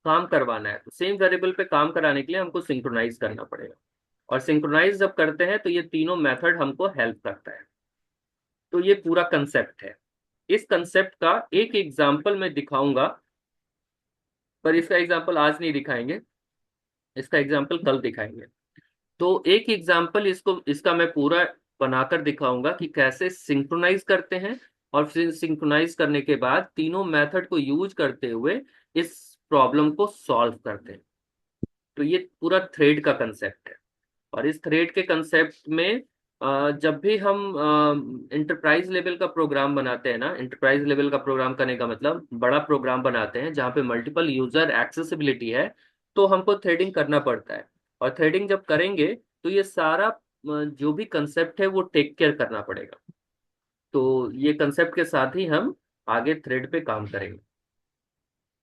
काम करवाना है। तो सेम वेरिएबल पे काम कराने के लिए हमको सिंक्रोनाइज करना पड़ेगा। और सिंक्रोनाइज जब करते हैं तो ये तीनों मेथड हमको हेल्प करता है। तो ये पूरा कंसेप्ट है। इस कंसेप्ट का एक एग्जाम्पल मैं दिखाऊंगा, पर इसका एग्जाम्पल आज नहीं दिखाएंगे, इसका एग्जाम्पल कल दिखाएंगे। तो एक एग्जाम्पल इसका मैं पूरा बनाकर दिखाऊंगा कि कैसे सिंक्रोनाइज करते हैं। और फिर सिंक्रोनाइज करने के बाद तीनों मेथड को यूज करते हुए इस प्रॉब्लम को सॉल्व करते हैं। तो ये पूरा थ्रेड का कंसेप्ट है। और इस थ्रेड के कंसेप्ट में जब भी हम इंटरप्राइज लेवल का प्रोग्राम बनाते हैं ना, इंटरप्राइज लेवल का प्रोग्राम करने का मतलब बड़ा प्रोग्राम बनाते हैं जहाँ पे मल्टीपल यूजर एक्सेसिबिलिटी है, तो हमको थ्रेडिंग करना पड़ता है। और थ्रेडिंग जब करेंगे तो ये सारा जो भी कंसेप्ट है वो टेक केयर करना पड़ेगा। तो ये कंसेप्ट के साथ ही हम आगे थ्रेड पे काम करेंगे।